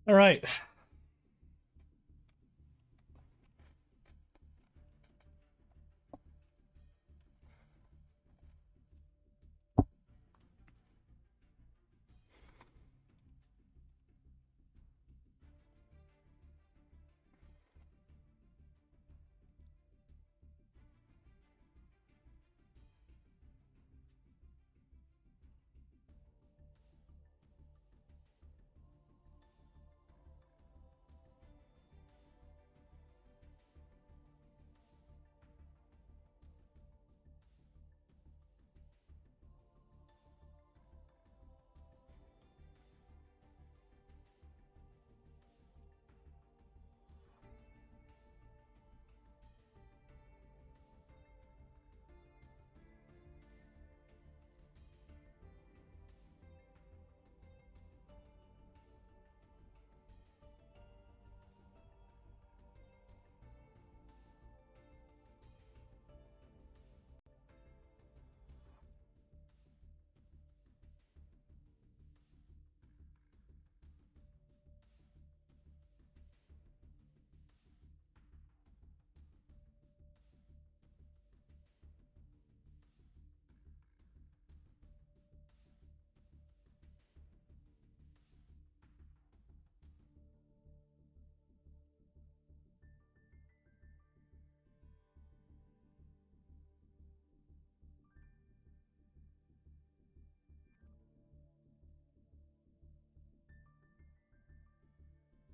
All right.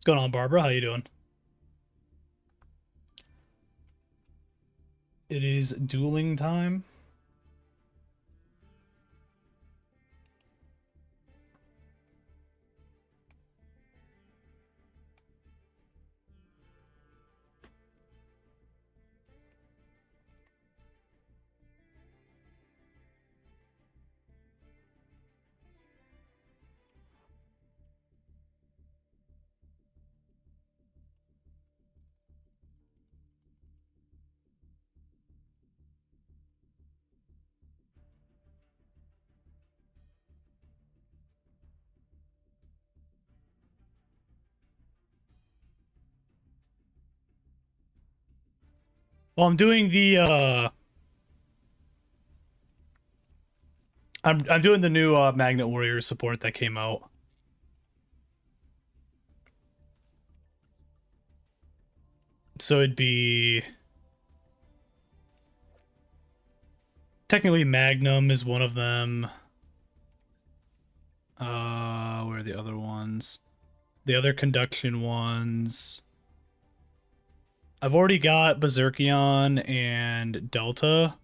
What's going on, Barbara? How you doing? It is dueling time. Well, I'm doing the I'm doing the new Magnet Warrior support that came out. So it'd be technically Magnum is one of them. Where are the other ones? The other conduction ones. I've already got Berserkion and Delta.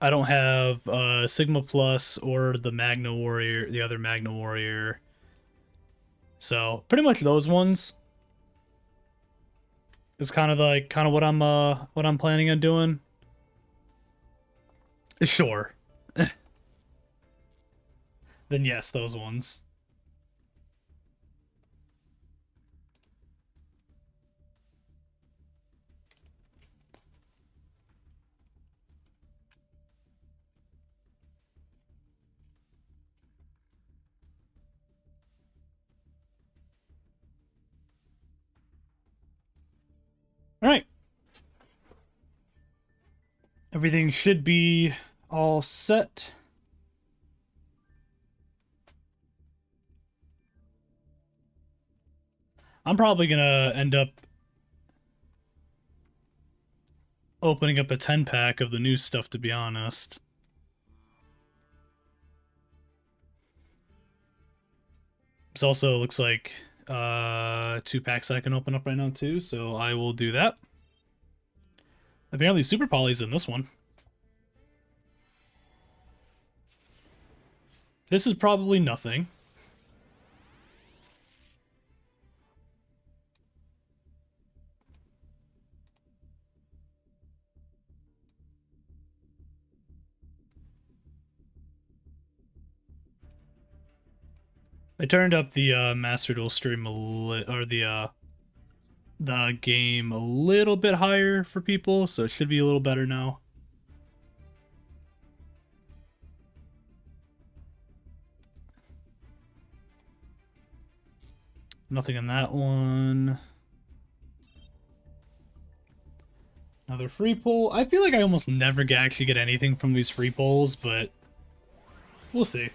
I don't have Sigma Plus or the Magna Warrior, the other Magna Warrior. So pretty much those ones is kind of what I'm planning on doing. Sure. Then yes, those ones. All right. Everything should be all set. I'm probably gonna end up opening up a 10 pack of the new stuff, to be honest. This also looks like 2 packs I can open up right now too, so I will do that. Apparently Super Poly's in this one. This is probably nothing. I turned up the Master Duel stream or the game a little bit higher for people, so it should be a little better now. Nothing in that one. Another free pull. I feel like I almost never actually get anything from these free pulls, but we'll see.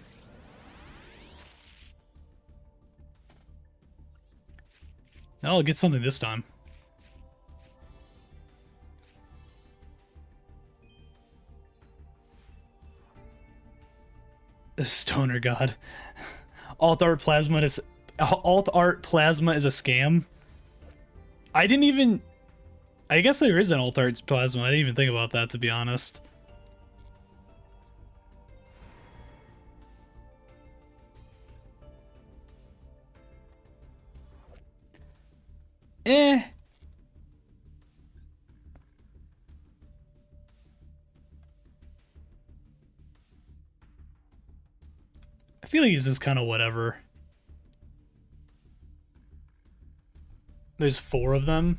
I'll get something this time. Stoner God. Alt Art Plasma is a scam. I didn't even. I guess there is an Alt Art Plasma. I didn't even think about that, to be honest. Eh. I feel like this is kind of whatever. There's 4 of them.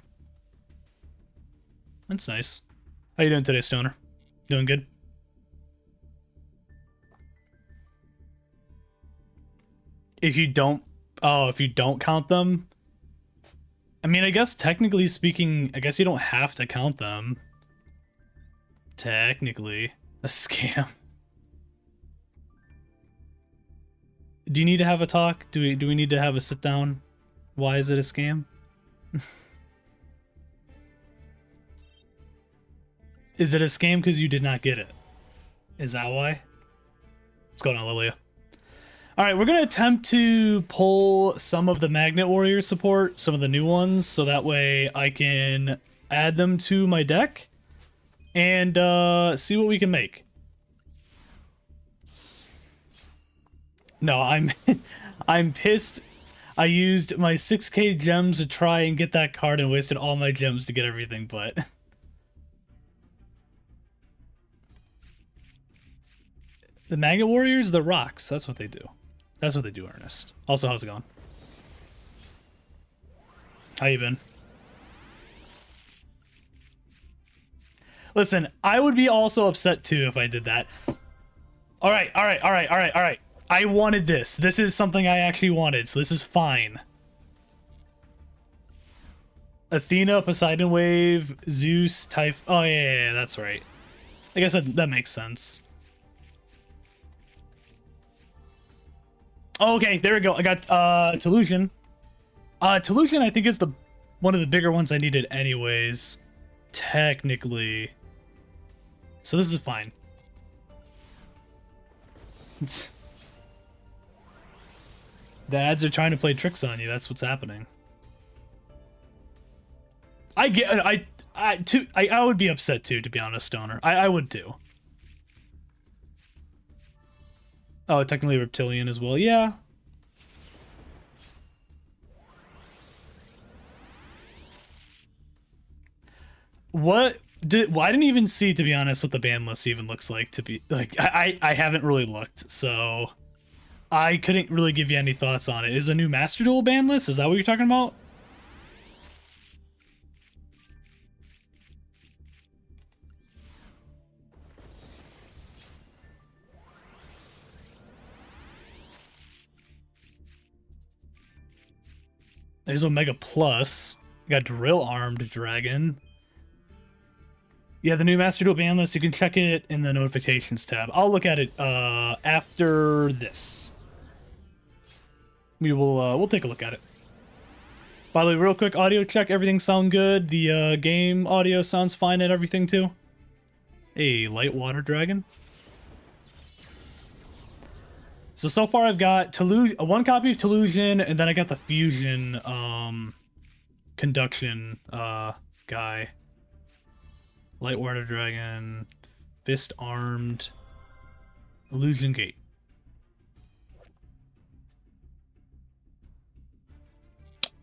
That's nice. How you doing today, Stoner? Doing good? If you don't... Oh, if you don't count them... I mean, I guess technically speaking, I guess you don't have to count them. Technically. A scam. Do you need to have a talk? Do we need to have a sit down? Why is it a scam? Is it a scam because you did not get it? Is that why? What's going on, Lilia? Alright, we're going to attempt to pull some of the Magnet Warrior support, some of the new ones, so that way I can add them to my deck and see what we can make. No, I'm pissed. I used my 6k gems to try and get that card and wasted all my gems to get everything, but... The Magnet Warriors, the rocks. That's what they do. That's what they do, Ernest. Also, how's it going? How you been? Listen, I would be also upset too if I did that. Alright. I wanted this. This is something I actually wanted, so this is fine. Athena, Poseidon Wave, Zeus, Typh... Oh, yeah, that's right. I guess that makes sense. Oh, okay, there we go. I got Tellusion. Tellusion, I think, is one of the bigger ones I needed anyways. Technically. So this is fine. The ads are trying to play tricks on you. That's what's happening. I would be upset too, to be honest, Stoner. I would too. Oh, technically reptilian as well. Yeah. Well, I didn't even see, to be honest, what the ban list even looks like. To be like, I haven't really looked, so I couldn't really give you any thoughts on it. Is a new Master Duel ban list? Is that what you're talking about? There's Omega Plus. You got Drill Armed Dragon. Yeah, the new Master Duel ban list, you can check it in the notifications tab. I'll look at it after this. We'll take a look at it. By the way, real quick audio check, everything sound good? The game audio sounds fine and everything too? A Light Water Dragon. So far I've got one copy of Tellusion, and then I got the Fusion Conduction guy. Light Water Dragon, Fist Armed, Illusion Gate.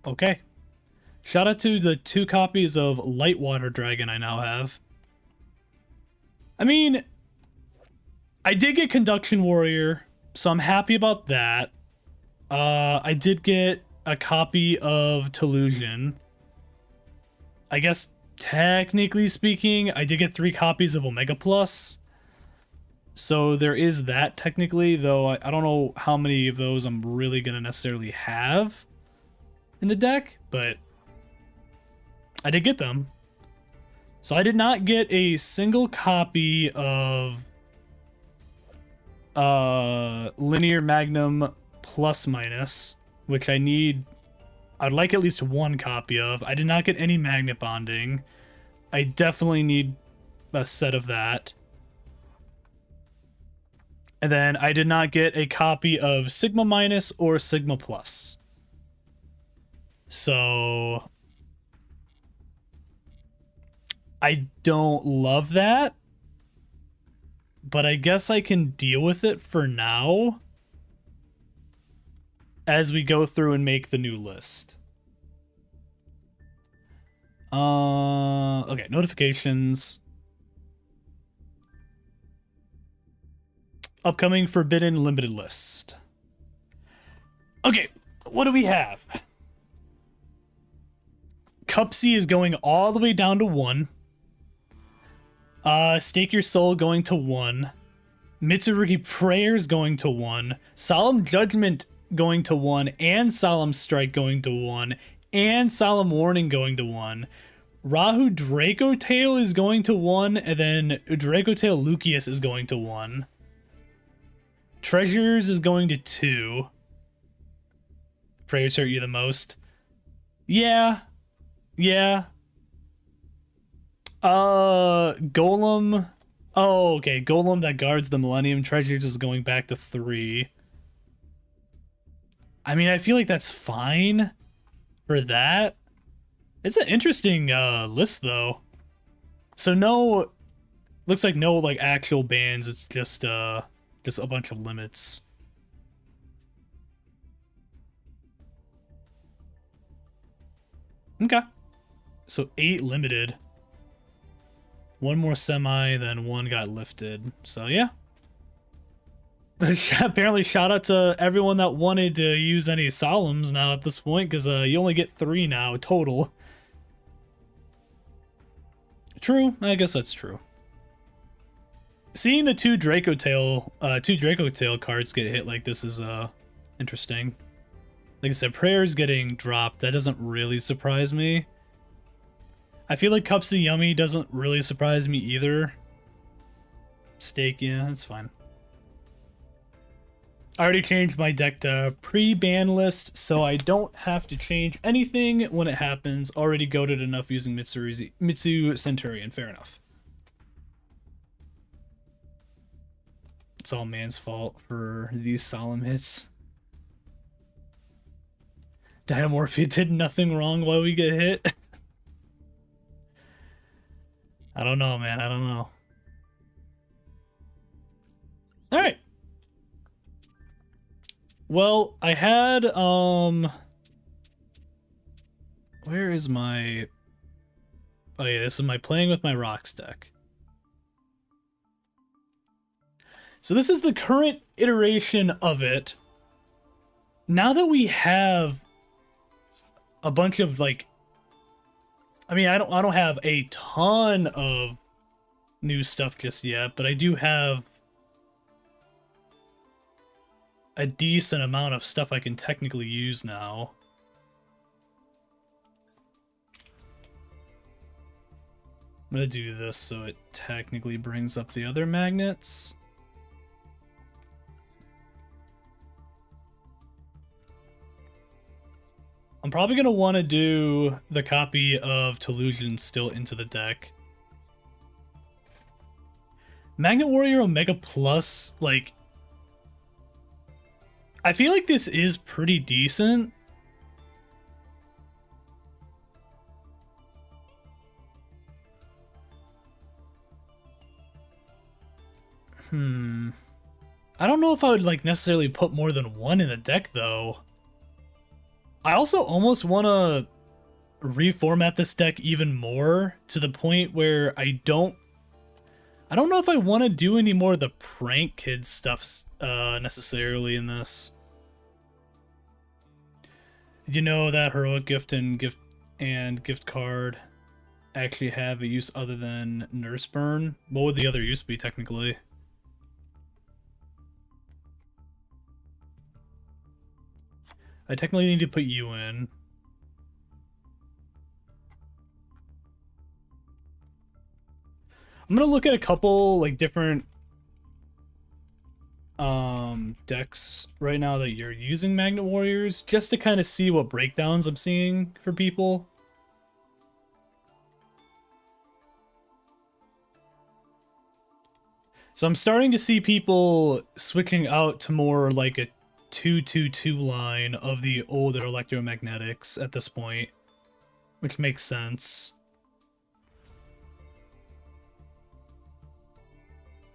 Okay. Shout out to the 2 copies of Light Water Dragon I now have. I mean, I did get Conduction Warrior, so I'm happy about that. I did get a copy of Tellusion. I guess, technically speaking, I did get 3 copies of Omega Plus. So there is that technically, though I don't know how many of those I'm really going to necessarily have. in the deck, but I did get them. So I did not get a single copy of Linear Magnum Plus Minus, which I need. I'd like at least one copy of. I did not get any Magnet Bonding. I definitely need a set of that. And then I did not get a copy of Sigma Minus or Sigma Plus. So I don't love that, but I guess I can deal with it for now as we go through and make the new list. Okay, notifications. Upcoming Forbidden Limited List. Okay, what do we have? Cupsy is going all the way down to 1. Stake Your Soul going to 1. Mitsurugi Prayers going to 1. Solemn Judgment going to 1. And Solemn Strike going to 1. And Solemn Warning going to 1. Rahu Draco Tail is going to 1. And then Draco Tail Lucius is going to 1. Treasures is going to 2. Prayers hurt you the most. Yeah. Golem. Oh, okay. Golem that guards the Millennium Treasures is going back to 3. I mean, I feel like that's fine for that. It's an interesting list, though. So no, looks like no like actual bans. It's just a bunch of limits. Okay. So 8 limited. 1 more semi, then 1 got lifted. So yeah. Apparently shout out to everyone that wanted to use any Solemns now at this point, because you only get 3 now total. True, I guess that's true. Seeing the 2 Draco Tail cards get hit like this is interesting. Like I said, Prayers getting dropped, that doesn't really surprise me. I feel like Cupsy Yummy doesn't really surprise me either. Stake, yeah, that's fine. I already changed my deck to pre-ban list, so I don't have to change anything when it happens. Already goated enough using Mitsu Centurion, fair enough. It's all man's fault for these solemn hits. Dynamorphia did nothing wrong while we get hit. I don't know, man. I don't know. Alright. Well, I had, where is my... Oh yeah, this is my Playing with My Rocks deck. So this is the current iteration of it. Now that we have a bunch of, like... I mean, I don't have a ton of new stuff just yet, but I do have a decent amount of stuff I can technically use now. I'm gonna do this so it technically brings up the other magnets. I'm probably gonna want to do the copy of Tolusion still into the deck. Magnet Warrior Omega Plus, like... I feel like this is pretty decent. I don't know if I would like necessarily put more than 1 in the deck though. I also almost want to reformat this deck even more to the point where I don't know if I want to do any more of the prank kid stuff necessarily in this. You know that heroic gift and gift card actually have a use other than Nurse Burn? What would the other use be technically? I technically need to put you in. I'm gonna look at a couple like different decks right now that you're using Magnet Warriors, just to kind of see what breakdowns I'm seeing for people. So I'm starting to see people switching out to more like a 2-2-2 line of the older electromagnetics at this point, which makes sense.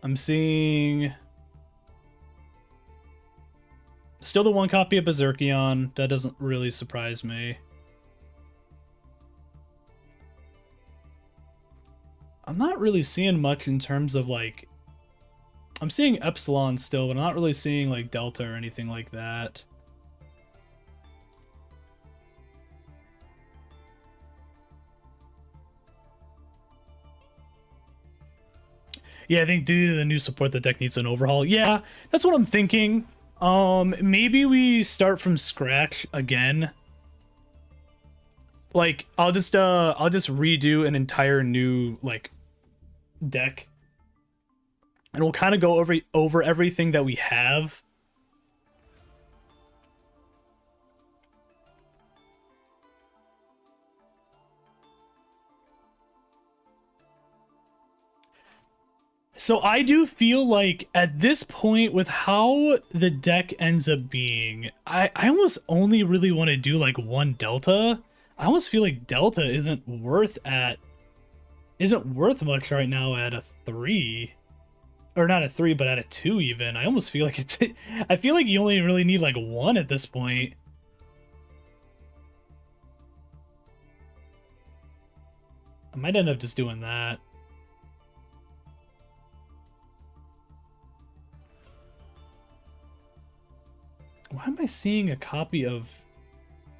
I'm seeing still the one copy of Berserkion. That doesn't really surprise me. I'm not really seeing much in terms of like, I'm seeing Epsilon still, but I'm not really seeing like Delta or anything like that. Yeah, I think due to the new support, the deck needs an overhaul. Yeah, that's what I'm thinking. Maybe we start from scratch again. Like, I'll just redo an entire new like deck, and we'll kind of go over everything that we have. So I do feel like at this point, with how the deck ends up being, I almost only really want to do like one Delta. I almost feel like Delta isn't worth much right now at a 3. Or not a 3, but at a 2 even. I almost feel like it's I feel like you only really need like one at this point. I might end up just doing that. Why am I seeing a copy of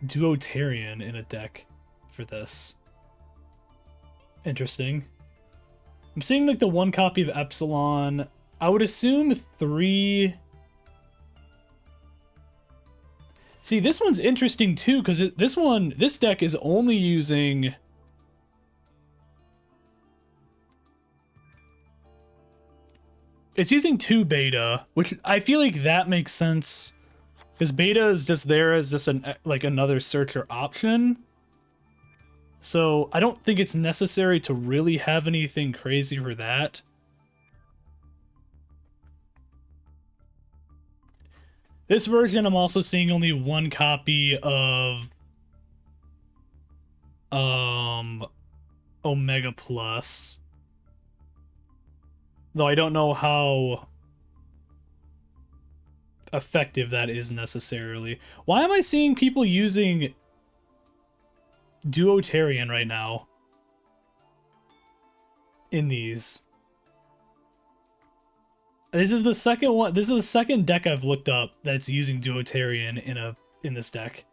Duotarian in a deck for this? Interesting. I'm seeing like the one copy of Epsilon. I would assume 3. See, this one's interesting too, because this deck is only using... It's using 2 beta, which I feel like that makes sense. Because beta is just there as just like another searcher option. So I don't think it's necessary to really have anything crazy for that. This version, I'm also seeing only one copy of Omega Plus. Though I don't know how effective that is necessarily. Why am I seeing people using Duotarian right now in these? This is the second one. This is the second deck I've looked up that's using Duotarian in this deck.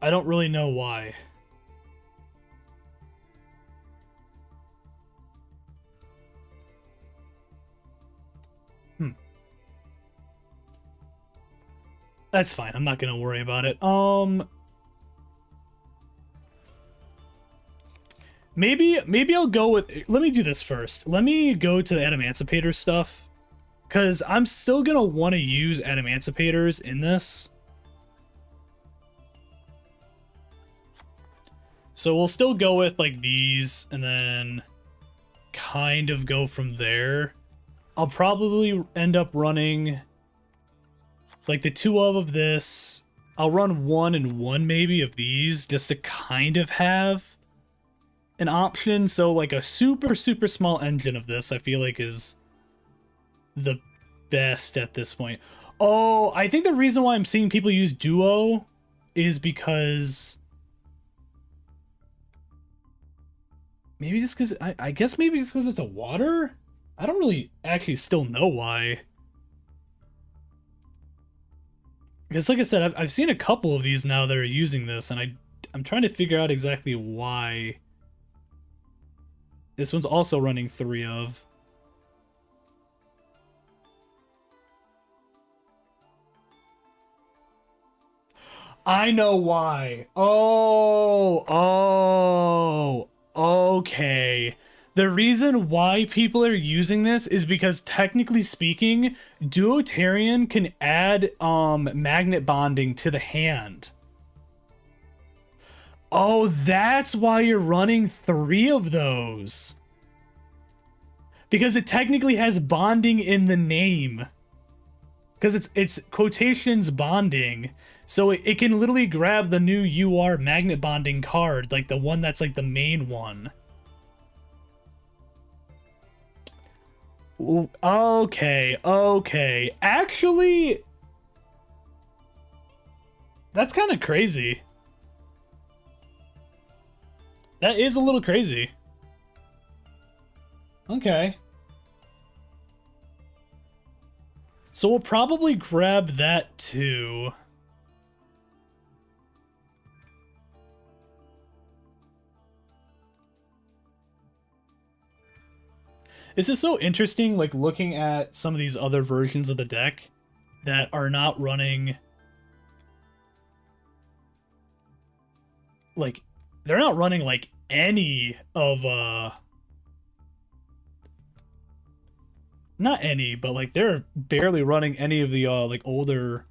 I don't really know why. That's fine. I'm not gonna worry about it. Maybe I'll go with... Let me do this first. Let me go to the Adamancipator stuff, because I'm still gonna want to use Adamancipators in this. So we'll still go with like these, and then kind of go from there. I'll probably end up running like the 2 of this. I'll run 1 and 1 maybe of these, just to kind of have an option. So like a super small engine of this, I feel like is the best at this point. Oh, I think the reason why I'm seeing people use Duo is because maybe just because I guess maybe just because it's a water. I don't really actually still know why. Because like I said, I've seen a couple of these now that are using this, and I'm trying to figure out exactly why. This one's also running 3 of. I know why. Okay. The reason why people are using this is because technically speaking, Duotarian can add magnet bonding to the hand. Oh, that's why you're running 3 of those. Because it technically has bonding in the name. Because it's quotations bonding. So it can literally grab the new UR magnet bonding card, like the one that's like the main one. Okay. Actually, that's kind of crazy. That is a little crazy. Okay. So we'll probably grab that too. This is so interesting, like looking at some of these other versions of the deck that are not running, like, they're not running like any of not any, but like they're barely running any of the like older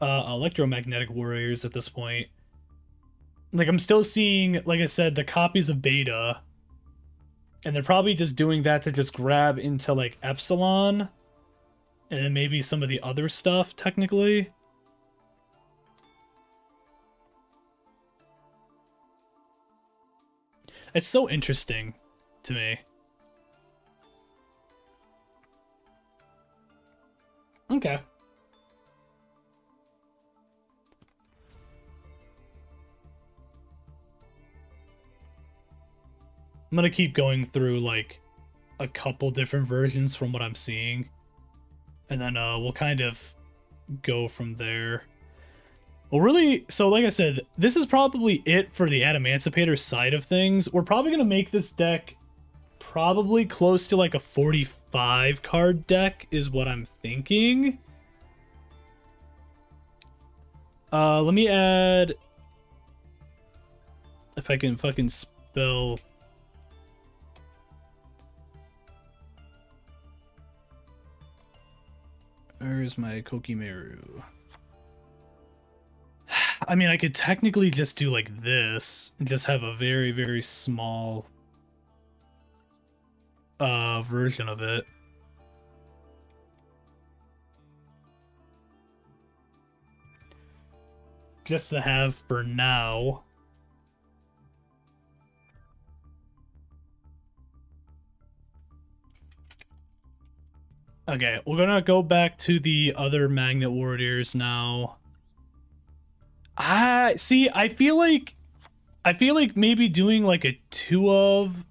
electromagnetic warriors at this point. Like I'm still seeing, like I said, the copies of beta, and they're probably just doing that to just grab into like Epsilon and then maybe some of the other stuff technically. It's so interesting to me. Okay. I'm gonna keep going through like a couple different versions from what I'm seeing, and then we'll kind of go from there. Well, really, so like I said, this is probably it for the Adamancipator side of things. We're probably gonna make this deck probably close to like a 45 card deck is what I'm thinking. Let me add, if I can fucking spell. Where's my Kokimeru? I mean, I could technically just do like this and just have a very, very small version of it. Just to have for now. Okay, we're gonna go back to the other Magnet Warriors now. See, I feel like maybe doing like a 2 of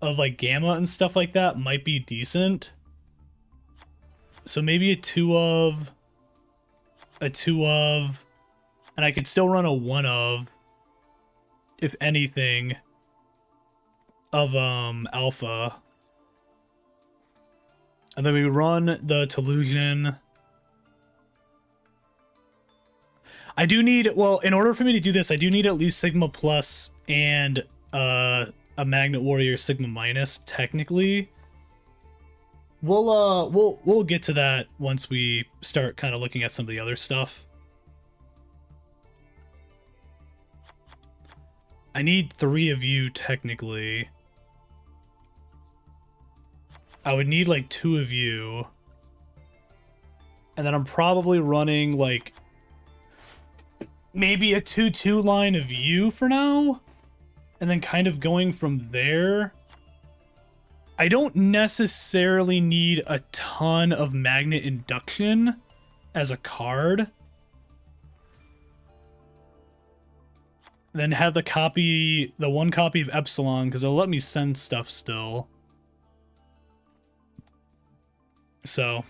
like Gamma and stuff like that might be decent. So maybe a 2 of, and I could still run a 1 of, if anything, of Alpha. And then we run the Tellusion. I do need, well, in order for me to do this, I do need at least Sigma Plus and a Magnet Warrior Sigma Minus, technically. We'll get to that once we start kind of looking at some of the other stuff. I need 3 of you, technically. I would need like 2 of you. And then I'm probably running like maybe a 2-2 line of you for now. And then kind of going from there. I don't necessarily need a ton of Magnet Induction as a card. Then have the 1 copy of Epsilon, because it'll let me send stuff still. So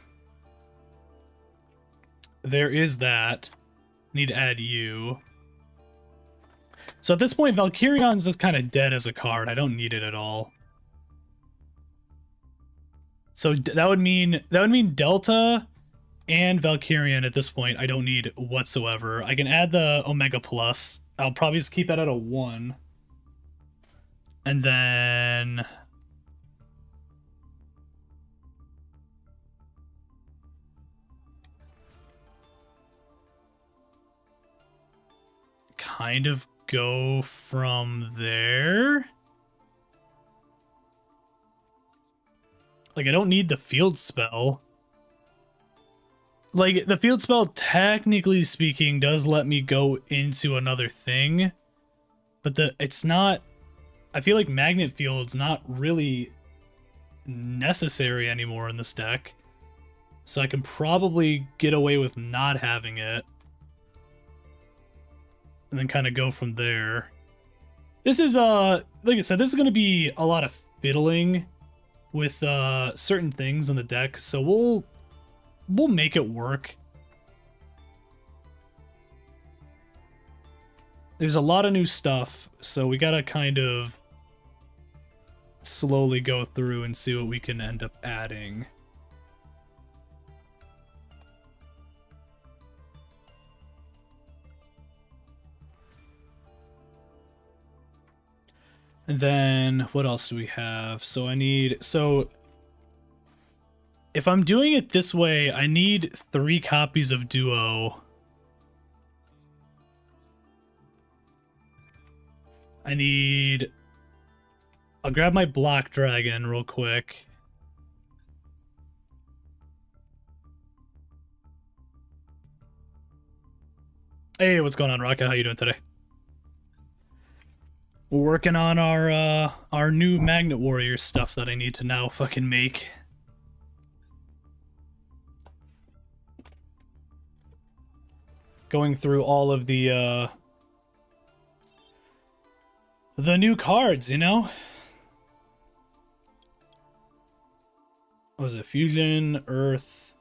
there is that. Need to add you. So at this point, Valkyrion's just kind of dead as a card. I don't need it at all. So that would mean Delta and Valkyrian at this point I don't need whatsoever. I can add the Omega Plus. I'll probably just keep that at a 1. And then... kind of go from there. Like, I don't need the field spell. Like, the field spell, technically speaking, does let me go into another thing. But it's not... I feel like Magnet Field's not really necessary anymore in this deck. So I can probably get away with not having it. And then kind of go from there. This is, like I said, this is going to be a lot of fiddling with certain things in the deck. So we'll make it work. There's a lot of new stuff, so we gotta kind of slowly go through and see what we can end up adding. And then what else do we have? So if I'm doing it this way, I need 3 copies of Duo. I'll grab my Block Dragon real quick. Hey, what's going on, Rocket? How you doing today? We're working on our new Magnet Warrior stuff that I need to now fucking make. Going through all of the new cards, you know? What was it? Fusion, Earth.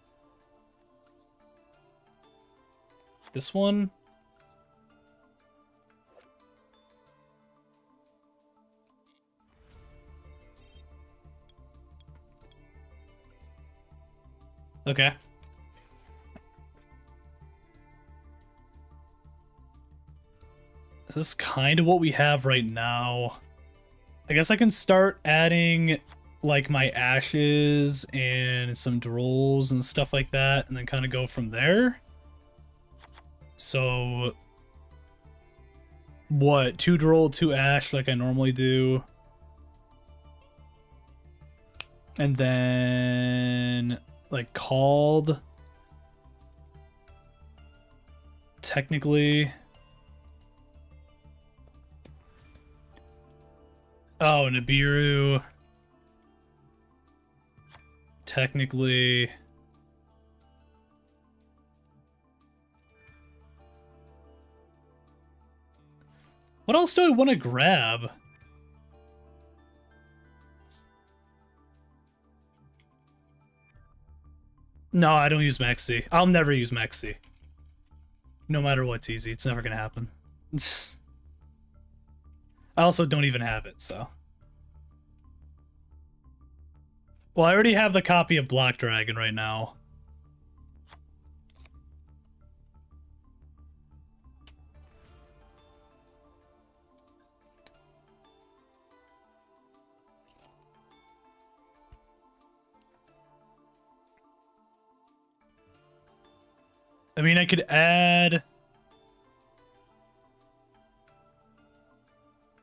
This one? Okay. This is kind of what we have right now. I guess I can start adding like my ashes and some drolls and stuff like that, and then kind of go from there. So what, 2 droll, 2 ash like I normally do. And then like called technically. Oh, Nibiru. Technically. What else do I want to grab? No, I don't use Maxi. I'll never use Maxi. No matter what's easy, it's never gonna happen. I also don't even have it, so. Well, I already have the copy of Block Dragon right now. I mean, I could add...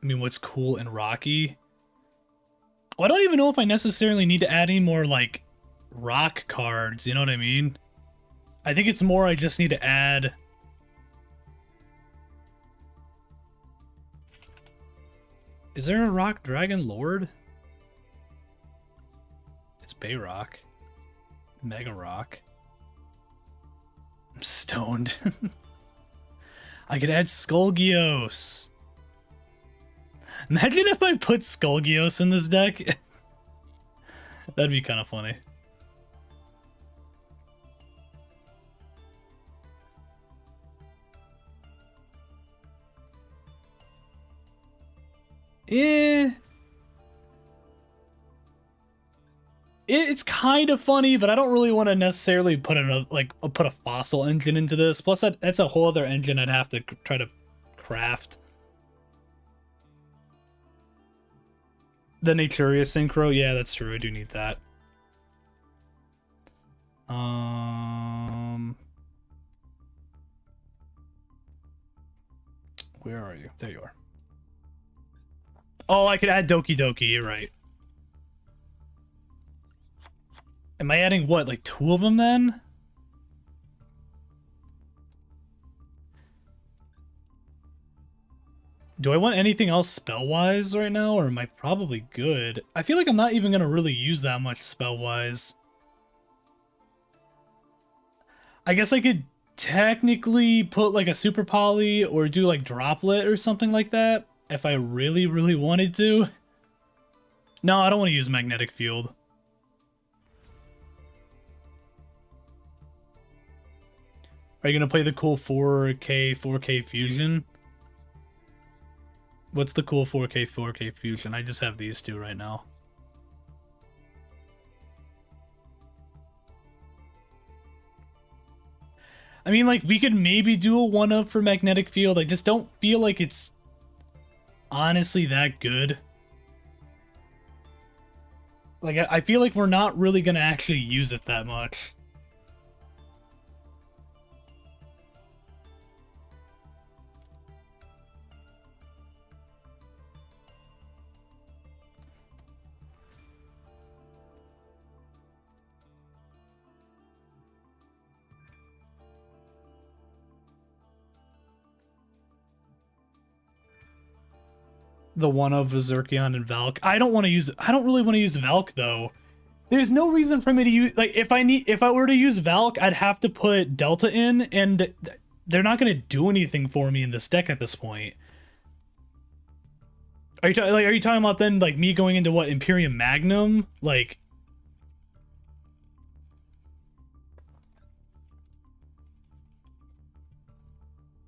I mean, what's cool and rocky? Well, I don't even know if I necessarily need to add any more, like, rock cards, you know what I mean? I think it's more I just need to add... Is there a Rock Dragon Lord? It's Bayrock. Mega Rock. I'm stoned. I could add Skullgios. Imagine if I put Skullgios in this deck. That'd be kind of funny. Yeah. It's kind of funny, but I don't really want to necessarily put put a fossil engine into this. Plus, that's a whole other engine I'd have to try to craft. The Naturia Synchro, yeah, that's true. I do need that. Where are you? There you are. Oh, I could add Doki Doki. You're right. Am I adding what, like 2 of them then? Do I want anything else spell-wise right now, or am I probably good? I feel like I'm not even gonna really use that much spell-wise. I guess I could technically put like a super poly or do like droplet or something like that if I really, really wanted to. No, I don't want to use magnetic field. Are you gonna play the cool 4K fusion? What's the cool 4K fusion? I just have these two right now. I mean, like, we could maybe do a 1-up for magnetic field. I just don't feel like it's honestly that good. Like, I feel like we're not really gonna actually use it that much. The one of Berserkion and Valk. I don't really want to use Valk though. There's no reason for me to use, like, if I were to use Valk, I'd have to put Delta in, and they're not going to do anything for me in this deck at this point. Are you talking about then like me going into what, Imperium Magnum? Like,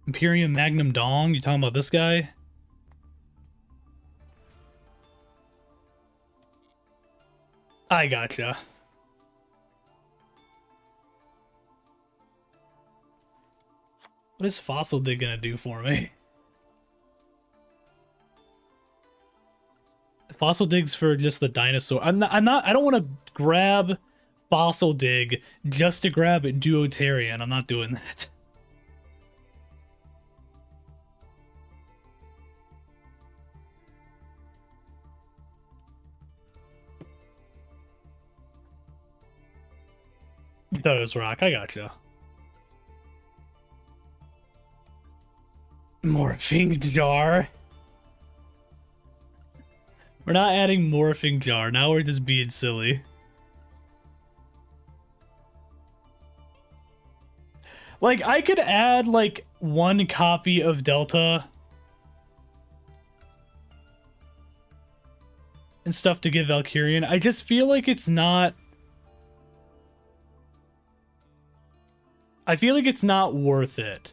Imperium Magnum Dong? You talking about this guy? I gotcha. What is Fossil Dig gonna do for me? Fossil Dig's for just the dinosaur. I don't want to grab Fossil Dig just to grab Duotarian. I'm not doing that. You thought it was rock. I gotcha. Morphing Jar. We're not adding Morphing Jar. Now we're just being silly. Like, I could add, like, 1 copy of Delta and stuff to give Valkyrian. I just feel like it's not... I feel like it's not worth it.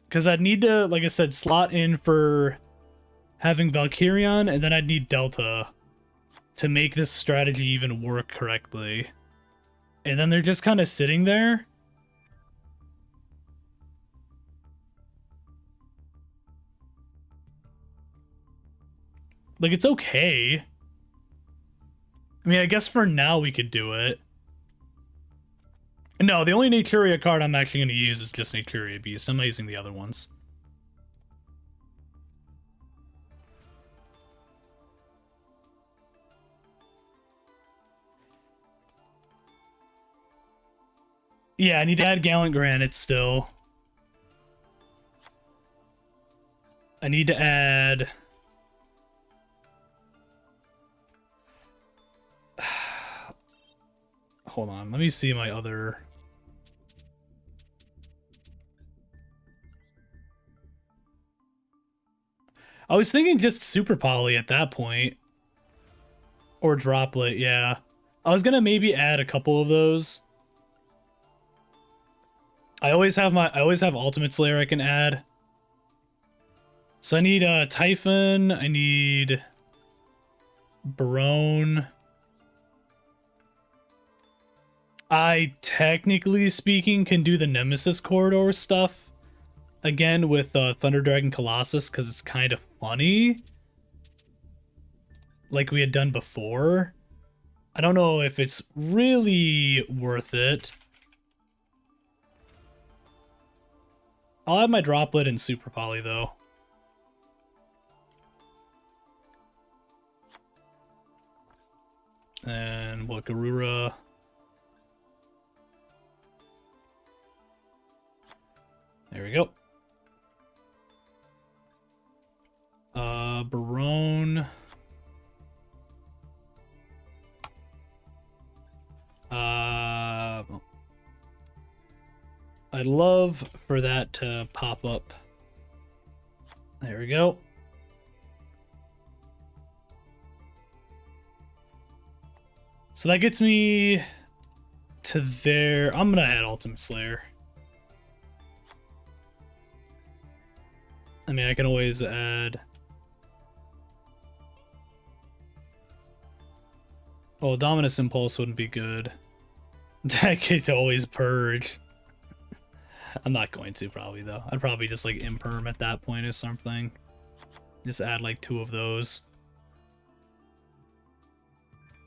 Because I'd need to, like I said, slot in for having Valkyrian, and then I'd need Delta to make this strategy even work correctly. And then they're just kind of sitting there. Like, it's okay. I mean, I guess for now we could do it. No, the only Naturia card I'm actually going to use is just Naturia Beast. I'm not using the other ones. Yeah, I need to add Gallant Granite still. I need to add... Hold on, let me see my other... I was thinking just Super Poly at that point. Or Droplet, yeah. I was gonna maybe add a couple of those. I always have Ultimate Slayer I can add. So I need Typhon, I need Barone. I, technically speaking, can do the Nemesis Corridor stuff again with Thunder Dragon Colossus because it's kind of funny. Like we had done before. I don't know if it's really worth it. I'll have my Droplet in Super Poly though. And what, Garura. There we go. Barone. I'd love for that to pop up. There we go. So that gets me to there. I'm gonna add Ultimate Slayer. I mean, I can always add... Well, Dominus Impulse wouldn't be good. I could always Purge. I'm not going to, probably, though. I'd probably just, like, Imperm at that point or something. Just add, like, 2 of those.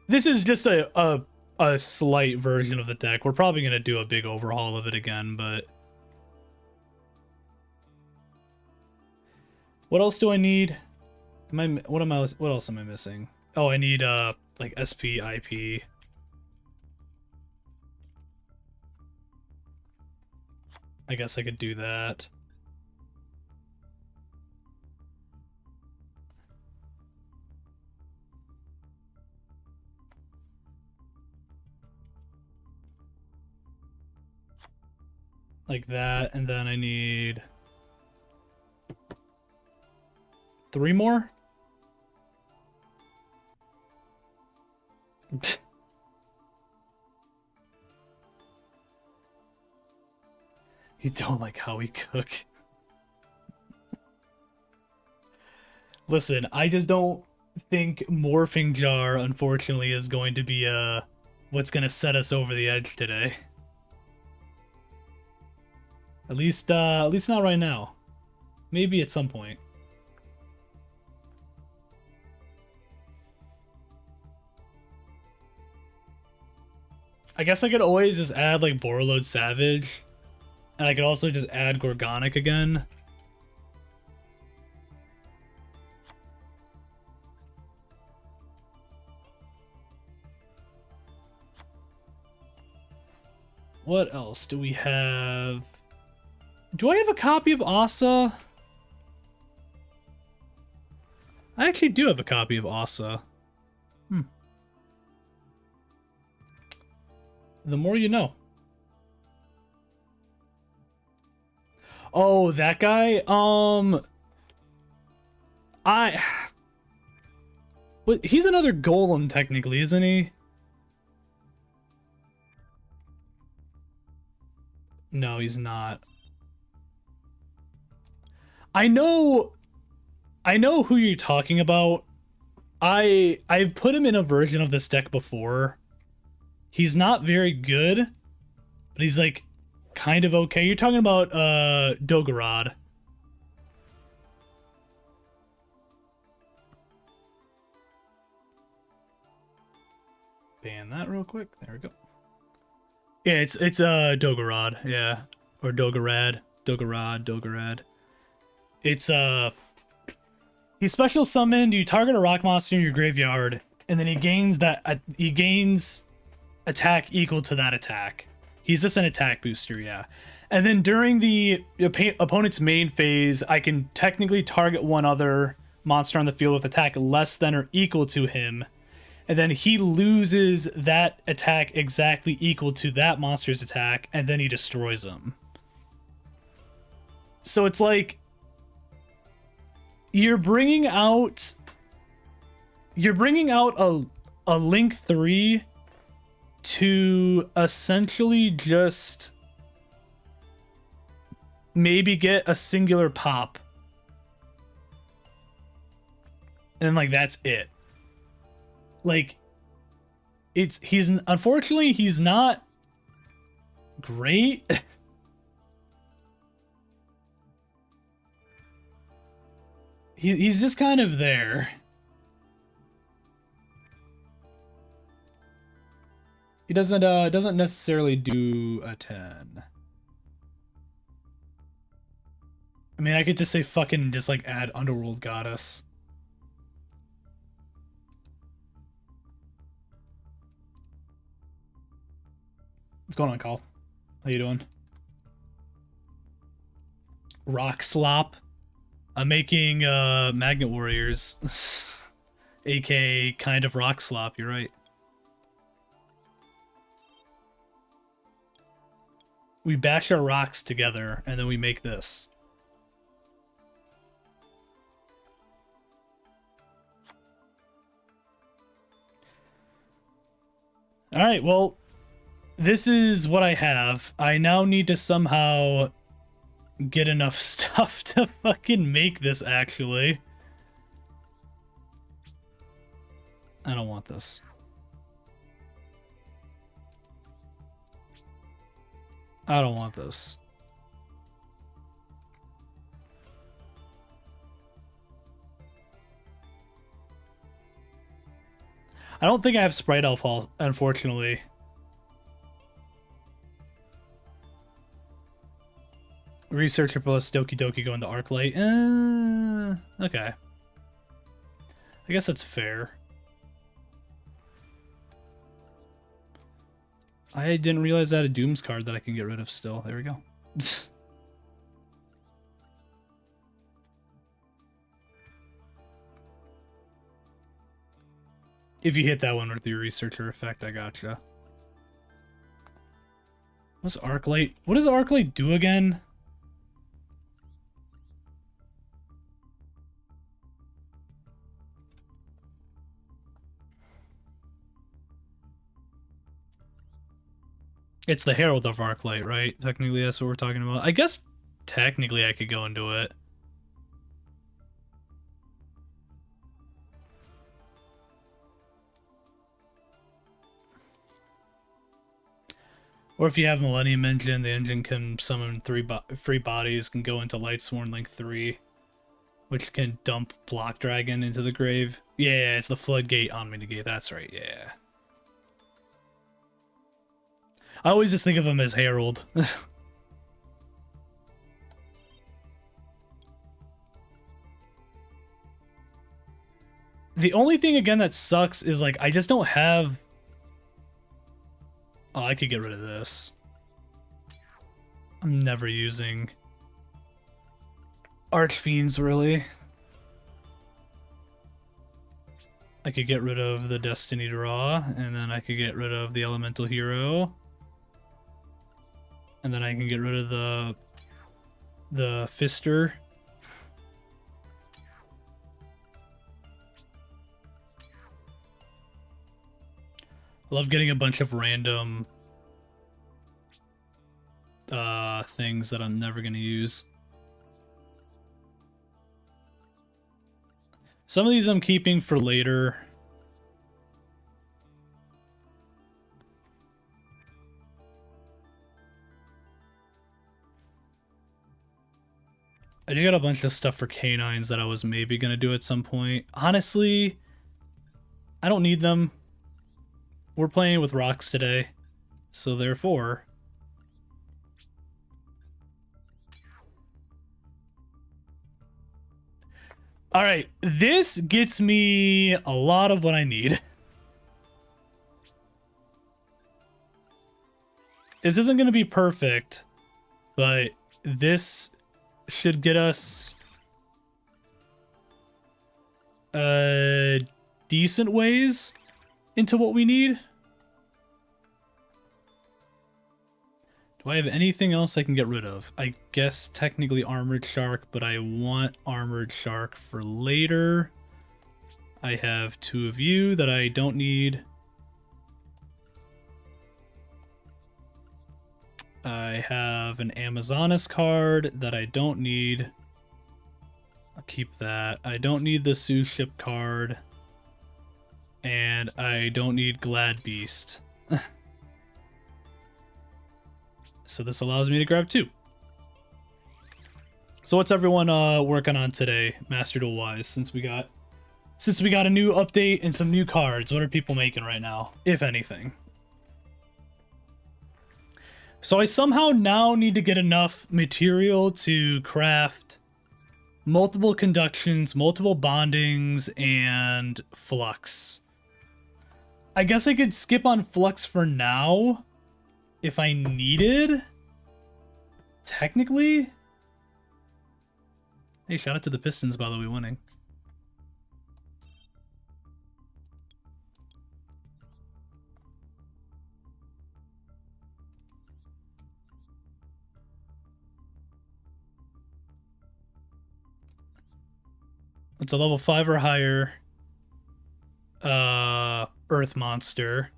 This is just a slight version of the deck. We're probably going to do a big overhaul of it again, but... What else do I need? What else am I missing? Oh, I need like SP, IP. I guess I could do that. Like that, and then I need 3 more? You don't like how we cook. Listen, I just don't think Morphing Jar, unfortunately, is going to be what's going to set us over the edge today. At least not right now. Maybe at some point. I guess I could always just add like Borreload Savage, and I could also just add Gorgonic again. What else do we have? Do I have a copy of Asa? I actually do have a copy of Asa. The more you know. Oh, that guy? But he's another golem, technically, isn't he? No, he's not. I know who you're talking about. I've put him in a version of this deck before. He's not very good, but he's like kind of okay. You're talking about Dogorod. Ban that real quick. There we go. Yeah, it's Dogorod, yeah. Or Dogorad. Dogorad. It's he's special summoned, you target a rock monster in your graveyard, and then he gains attack equal to that attack. He's just an attack booster, yeah. And then during the opponent's main phase, I can technically target one other monster on the field with attack less than or equal to him, and then he loses that attack exactly equal to that monster's attack, and then he destroys them. So it's like you're bringing out a Link 3 to essentially just maybe get a singular pop. And like that's it. like, he's unfortunately he's not great. He's just kind of there. He doesn't necessarily do a 10. I mean, I could just say fucking just like add Underworld Goddess. What's going on, Call? How you doing? Rock Slop. I'm making Magnet Warriors. AK kind of Rock Slop, you're right. We bash our rocks together and then we make this. Alright, well, this is what I have. I now need to somehow get enough stuff to fucking make this, actually. I don't want this. I don't want this. I don't think I have Sprite Elf Hall, unfortunately. Researcher plus Doki Doki going to Arclight. Okay. I guess that's fair. I didn't realize I had a Dooms card that I can get rid of still. There we go. If you hit that one with your Researcher effect, I gotcha. What's Arclight? What does Arclight do again? It's the Herald of Arclight, right? Technically, that's what we're talking about. I guess technically I could go into it. Or if you have Millennium Engine, the engine can summon free bodies, can go into Lightsworn Link 3, which can dump Block Dragon into the grave. Yeah, it's the Floodgate Omnigate, that's right, yeah. I always just think of him as Herald. The only thing, again, that sucks is, like, I just don't have... Oh, I could get rid of this. I'm never using Archfiends, really. I could get rid of the Destiny Draw, and then I could get rid of the Elemental Hero. And then I can get rid of the Fister. I love getting a bunch of random things that I'm never going to use. Some of these I'm keeping for later. I do got a bunch of stuff for canines that I was maybe going to do at some point. Honestly, I don't need them. We're playing with rocks today, so therefore... Alright, this gets me a lot of what I need. This isn't going to be perfect, but this should get us decent ways into what we need. Do I have anything else I can get rid of? I guess technically Armored Shark, but I want Armored Shark for later. I have 2 of you that I don't need. I have an Amazonas card that I don't need. I'll keep that. I don't need the Sue Ship card. And I don't need Glad Beast. So this allows me to grab 2. So what's everyone working on today, Master Duel wise, since we got a new update and some new cards? What are people making right now, if anything? So I somehow now need to get enough material to craft multiple conductions, multiple bondings, and flux. I guess I could skip on flux for now if I needed. Technically. Hey, shout out to the Pistons, by the way, winning. It's a level 5 or higher Earth monster.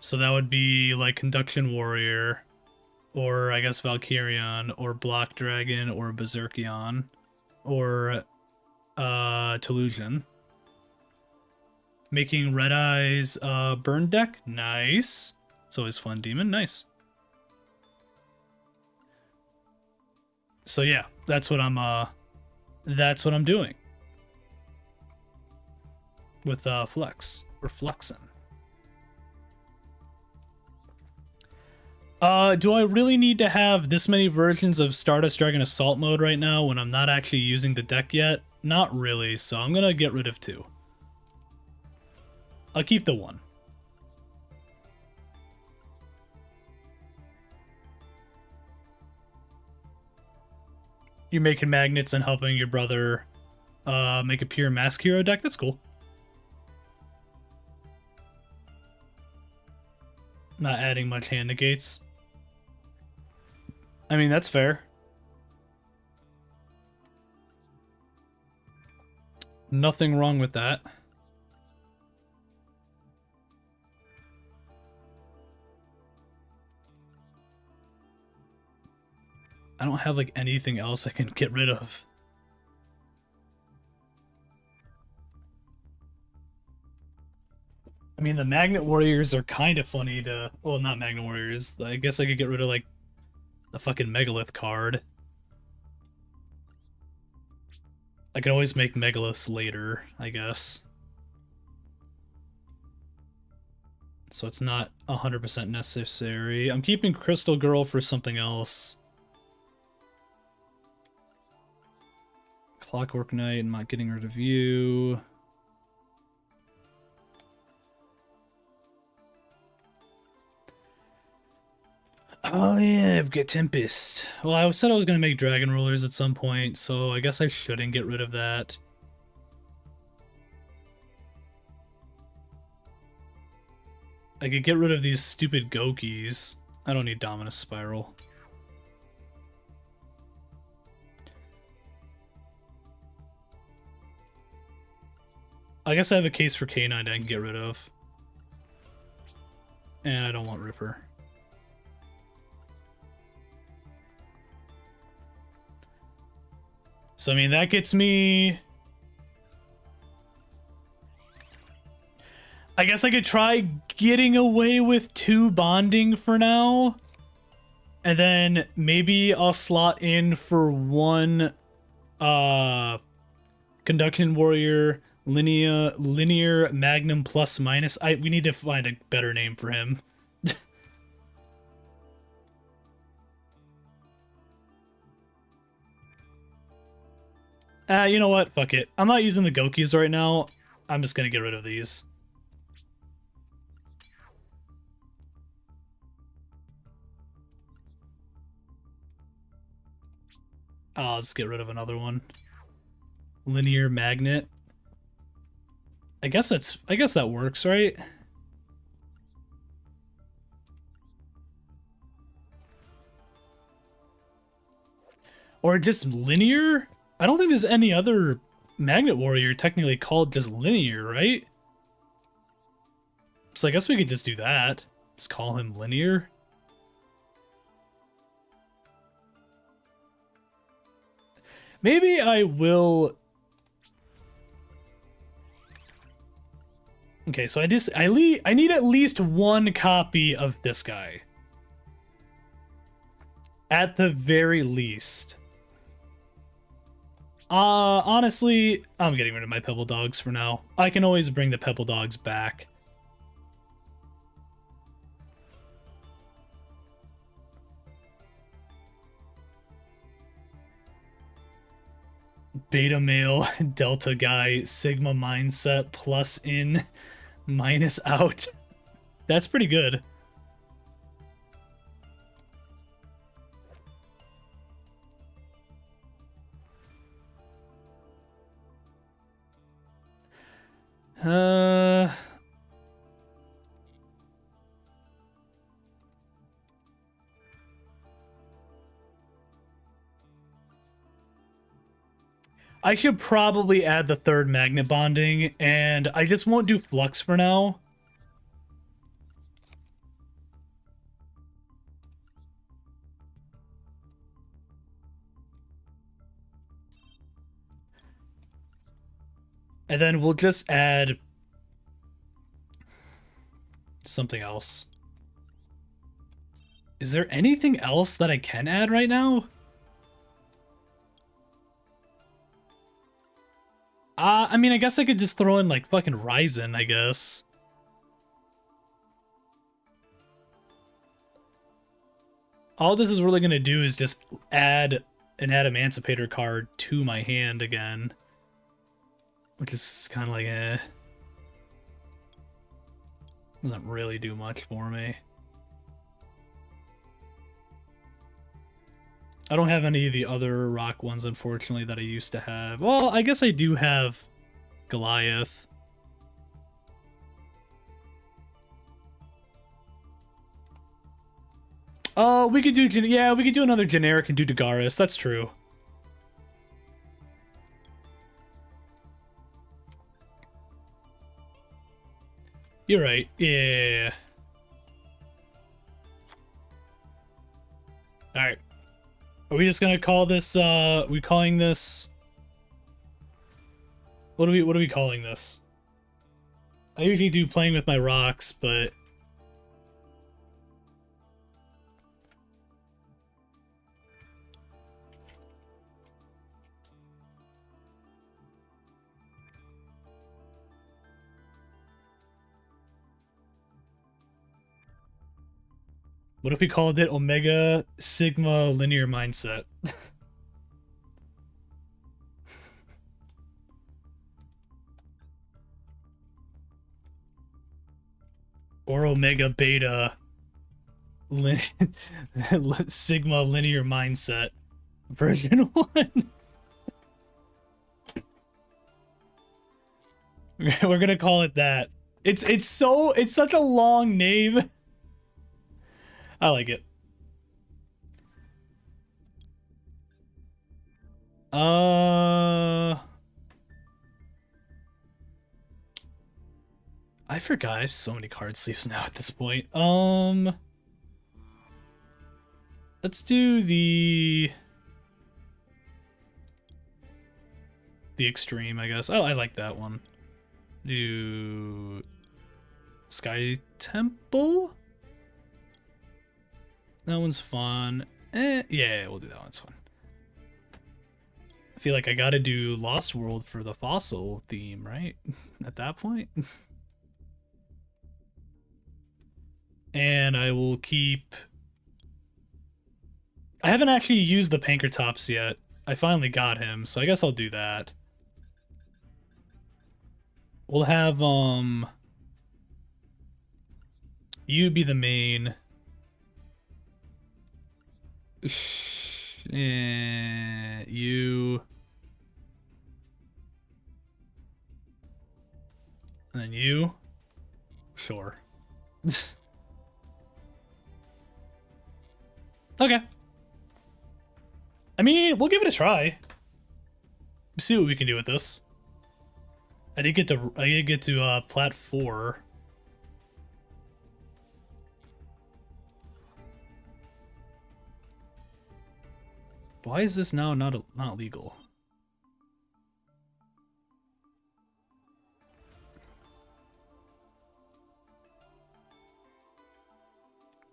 So that would be like Conduction Warrior, or I guess Valkyrion, or Block Dragon, or Berserkion, or Tolusion. Making Red Eyes burn deck. Nice. It's always fun, Demon. Nice. So yeah, that's what I'm doing with Flex or Flexin. Do I really need to have this many versions of Stardust Dragon Assault mode right now when I'm not actually using the deck yet? Not really, so I'm gonna get rid of 2. I'll keep the 1. You're making magnets and helping your brother make a pure Mask Hero deck? That's cool. Not adding much hand negates. I mean, that's fair. Nothing wrong with that. I don't have like anything else I can get rid of. I mean, the Magnet Warriors are kind of funny to... Well, not Magnet Warriors. I guess I could get rid of, like, the fucking Megalith card. I can always make Megaliths later, I guess. So it's not 100% necessary. I'm keeping Crystal Girl for something else. Clockwork Knight, I'm not getting rid of you. Oh yeah, I've got Tempest. Well, I said I was going to make Dragon Rulers at some point, so I guess I shouldn't get rid of that. I could get rid of these stupid Gokis. I don't need Dominus Spiral. I guess I have a case for K9 I can get rid of. And I don't want Ripper. So, I mean, that gets me... I guess I could try getting away with 2 bonding for now. And then maybe I'll slot in for 1 Conduction Warrior linear Magnum plus minus. We need to find a better name for him. You know what? Fuck it. I'm not using the Gokis right now. I'm just gonna get rid of these. I'll just get rid of another one. Linear Magnet. I guess that works, right? Or just linear? I don't think there's any other Magnet Warrior technically called just linear, right? So I guess we could just do that. Just call him linear. Maybe I will... Okay, so I need at least one copy of this guy. At the very least. Honestly, I'm getting rid of my Pebble Dogs for now. I can always bring the Pebble Dogs back. Beta male, delta guy, sigma mindset, plus in, minus out. That's pretty good. I should probably add the third magnet bonding, and I just won't do flux for now. And then we'll just add something else. Is there anything else that I can add right now? I mean, I guess I could just throw in, like, fucking Ryzen, I guess. All this is really gonna do is just add an Emancipator card to my hand again. Which is kind of like, doesn't really do much for me. I don't have any of the other rock ones, unfortunately, that I used to have. Well, I guess I do have Goliath. Oh, we could do, yeah, we could do another generic and do Dagaris. That's true. You're right. Yeah. All right. Are we just gonna call this? We calling this? What are we calling this? I usually do playing with my rocks, but what if we called it Omega Sigma Linear Mindset? Or Omega Beta Sigma Linear Mindset version 1. We're gonna call it that. It's such a long name. I like it. I forgot. I have so many card sleeves now at this point. Let's do the extreme, I guess. Oh, I like that one. Do Sky Temple? That one's fun. Yeah, we'll do that one. It's fun. I feel like I gotta do Lost World for the fossil theme, right? At that point. And I will keep... I haven't actually used the Pankratops yet. I finally got him, so I guess I'll do that. We'll have, you be the main. You. And then you. Sure. Okay. I mean, we'll give it a try. See what we can do with this. I did get to plat 4. Why is this now not legal?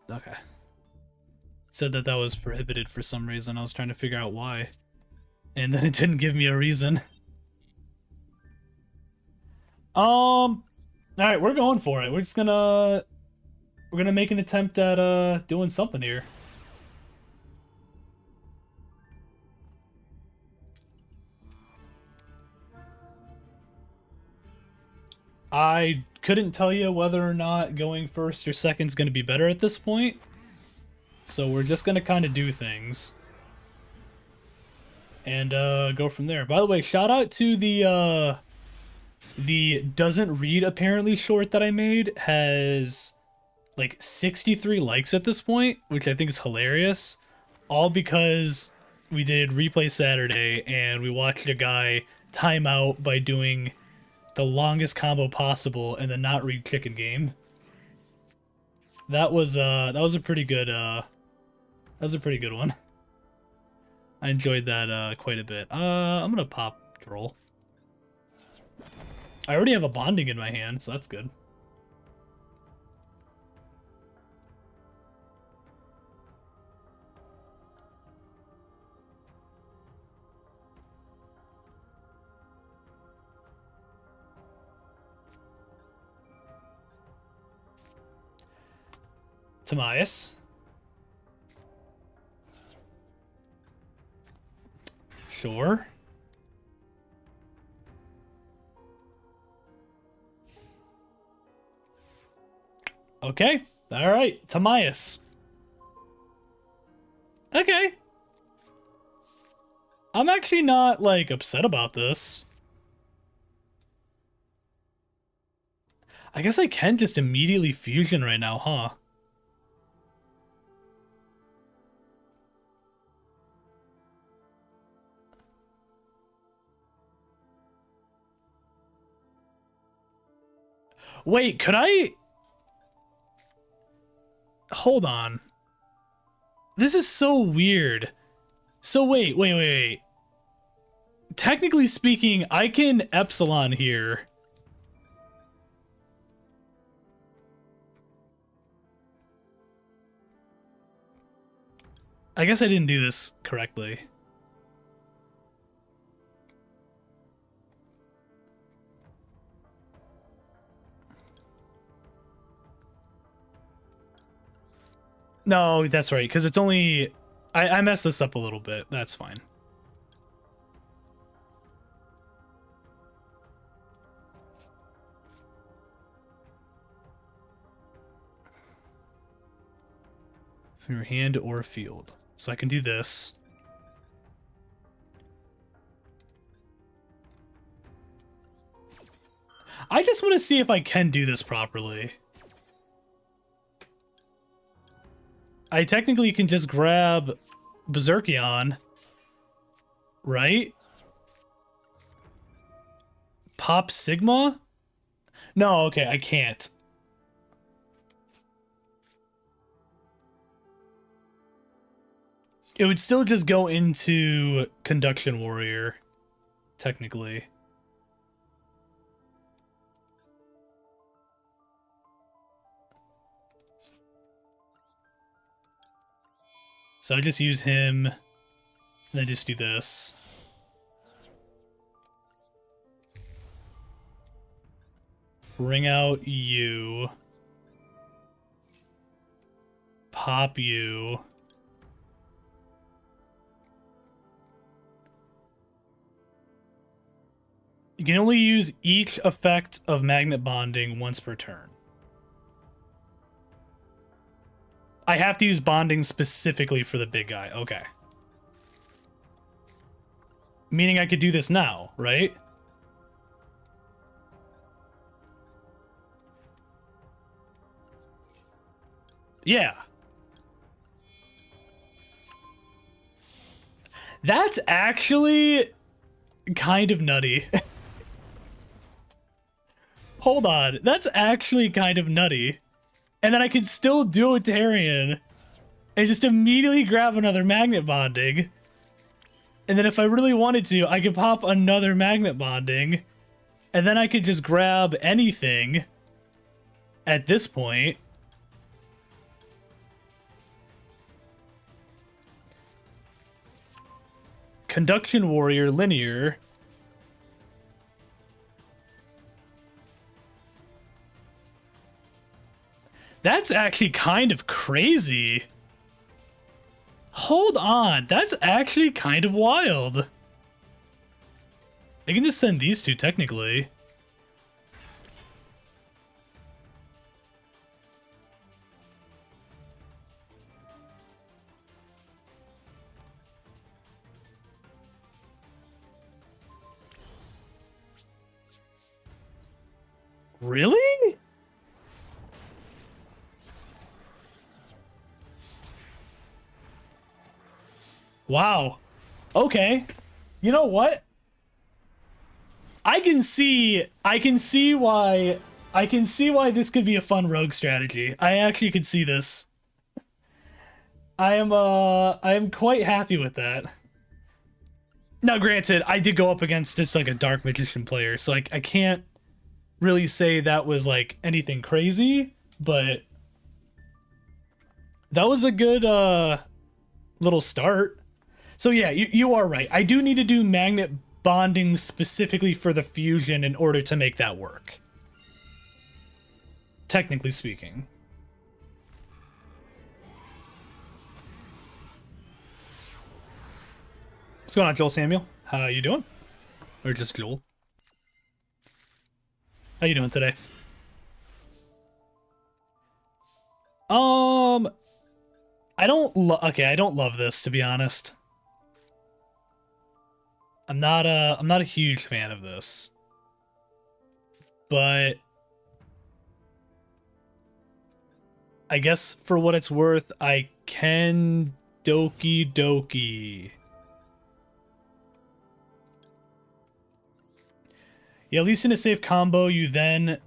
Okay. Said that was prohibited for some reason. I was trying to figure out why. And then it didn't give me a reason. Alright, we're going for it. We're gonna make an attempt at doing something here. I couldn't tell you whether or not going first or second is going to be better at this point. So we're just going to kind of do things. And go from there. By the way, shout out to the doesn't read apparently short that I made. Has like 63 likes at this point, which I think is hilarious. All because we did Replay Saturday and we watched a guy time out by doing the longest combo possible and then not read chicken game. That was a pretty good one. I enjoyed that quite a bit. I'm gonna pop Droll. I already have a bonding in my hand, so that's good. Timaeus. Sure. Okay. All right. Timaeus. Okay. I'm actually not, like, upset about this. I guess I can just immediately fusion right now, huh? Wait, could I... Hold on. This is so weird. So wait. Technically speaking, I can Epsilon here. I guess I didn't do this correctly. No, that's right, because it's only... I messed this up a little bit. That's fine. From your hand or field. So I can do this. I just want to see if I can do this properly. I technically can just grab Berserkion, right? Pop Sigma? No, okay, I can't. It would still just go into Conduction Warrior, technically. So I just use him, and then just do this. Bring out you. Pop you. You can only use each effect of magnet bonding once per turn. I have to use bonding specifically for the big guy. Okay. Meaning I could do this now, right? Yeah. That's actually kind of nutty. Hold on. That's actually kind of nutty. And then I can still do a Tarion and just immediately grab another magnet bonding. And then if I really wanted to, I could pop another magnet bonding. And then I could just grab anything at this point. Conduction Warrior linear. That's actually kind of crazy. Hold on, that's actually kind of wild. I can just send these two, technically. Really? Wow. Okay. You know what? I can see why this could be a fun rogue strategy. I actually could see this. I am quite happy with that. Now granted, I did go up against just like a dark magician player, so like I can't really say that was like anything crazy, but that was a good little start. So yeah, you are right. I do need to do magnet bonding specifically for the fusion in order to make that work. Technically speaking. What's going on, Joel Samuel? How you doing? Or just Joel? How you doing today? I don't love this, to be honest. I'm not a huge fan of this. But I guess for what it's worth, I can Doki Doki. Yeah, at least in a safe combo, you then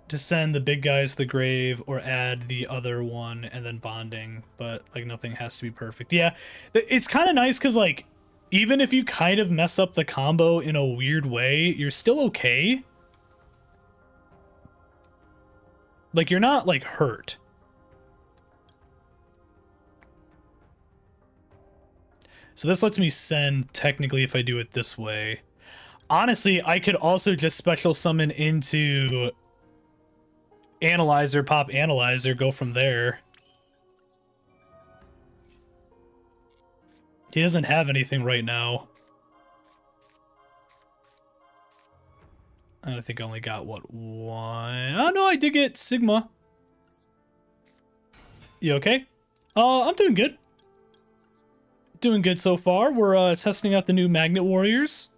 to send the big guys to the grave or add the other one and then bonding, but like nothing has to be perfect. Yeah, it's kind of nice because like even if you kind of mess up the combo in a weird way, you're still okay. Like you're not like hurt. So this lets me send technically if I do it this way. Honestly, I could also just special summon into Analyzer, pop Analyzer, go from there. He doesn't have anything right now. I think I only got, what, one? Oh, no, I did get Sigma. You okay? I'm doing good. Doing good so far. We're testing out the new Magnet Warriors.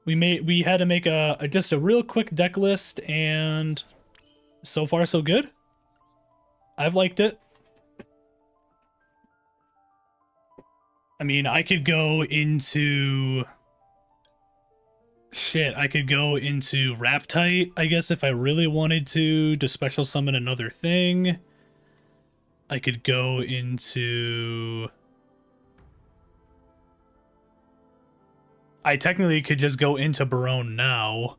We had to make just a real quick deck list, and so far so good. I've liked it. I mean, I could go into I could go into Raptite, I guess, if I really wanted to special summon another thing. I could go into... I technically could just go into Barone now.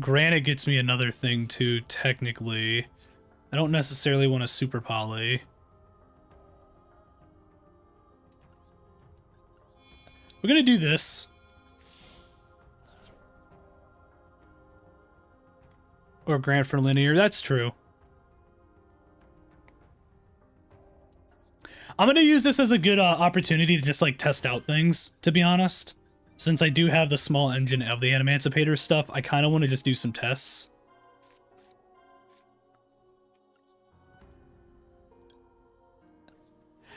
Granite gets me another thing too, technically. I don't necessarily want a Super Poly. We're gonna do this. Or Grant for linear, that's true. I'm gonna use this as a good opportunity to just like test out things, to be honest. Since I do have the small engine of the Animancipator stuff, I kind of want to just do some tests.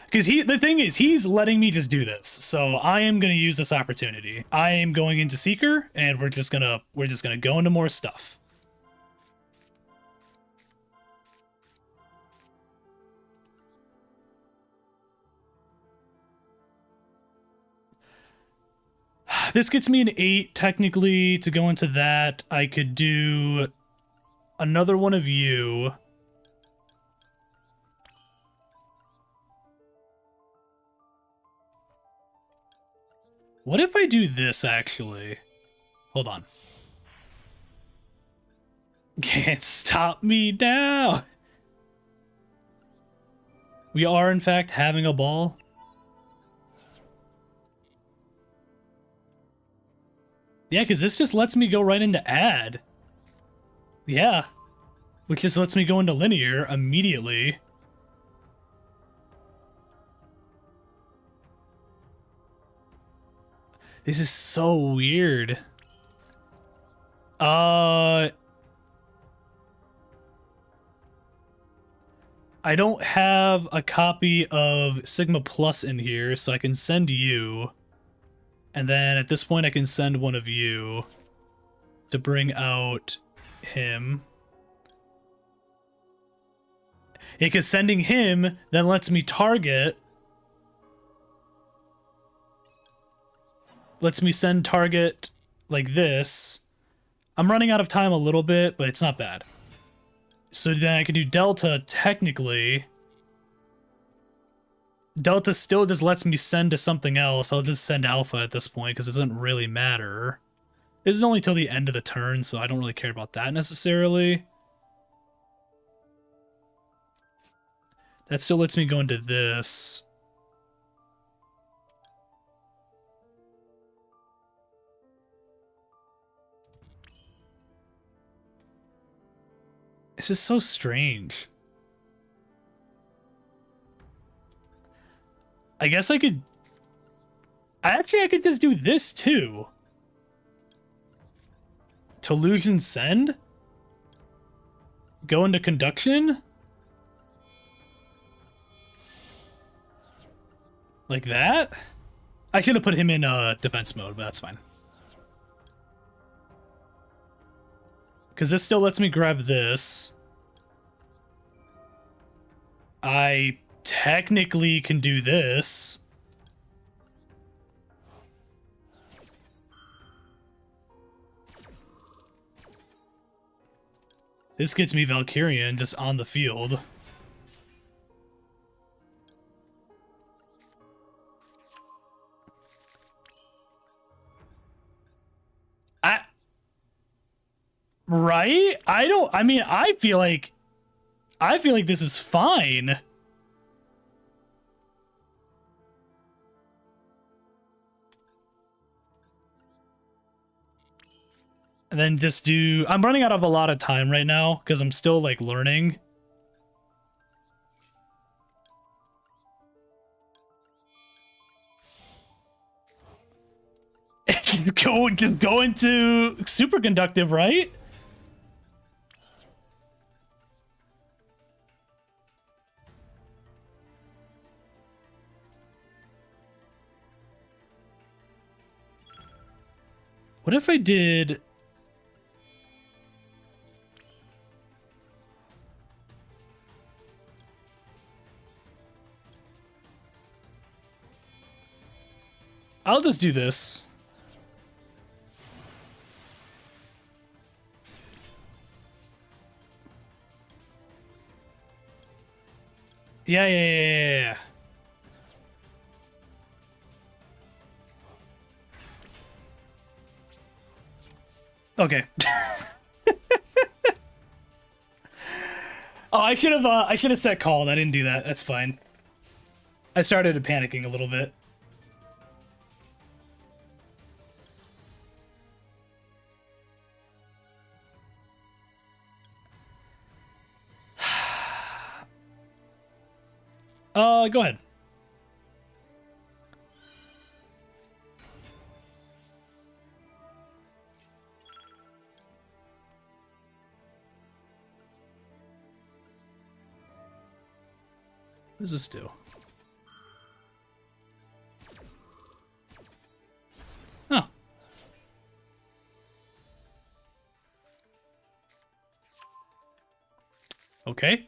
Because the thing is, he's letting me just do this, so I am gonna use this opportunity. I am going into Seeker, and we're just gonna go into more stuff. This gets me an 8, technically. To go into that, I could do another one of you. What if I do this, actually? Hold on. Can't stop me now! We are, in fact, having a ball. Yeah, because this just lets me go right into add. Yeah. Which just lets me go into linear immediately. This is so weird. I don't have a copy of Sigma Plus in here, so I can send you. And then at this point I can send one of you to bring out him. Yeah, because sending him then lets me target. Lets me send target like this. I'm running out of time a little bit, but it's not bad. So then I can do delta technically. Delta still just lets me send to something else. I'll just send alpha at this point because it doesn't really matter. This is only till the end of the turn, so I don't really care about that necessarily. That still lets me go into this. This is so strange. I guess I could... I could just do this too. Tolution send? Go into conduction? Like that? I should have put him in defense mode, but that's fine. Because this still lets me grab this. I technically can do this. This gets me Valkyrian just on the field. Right? I mean, I feel like this is fine. And then just do... I'm running out of a lot of time right now because I'm still, like, learning. Just go into superconductive, right? What if I did... I'll just do this. Yeah. Okay. Oh, I should have set called. I didn't do that. That's fine. I started panicking a little bit. Go ahead. What does this do? Oh. Okay.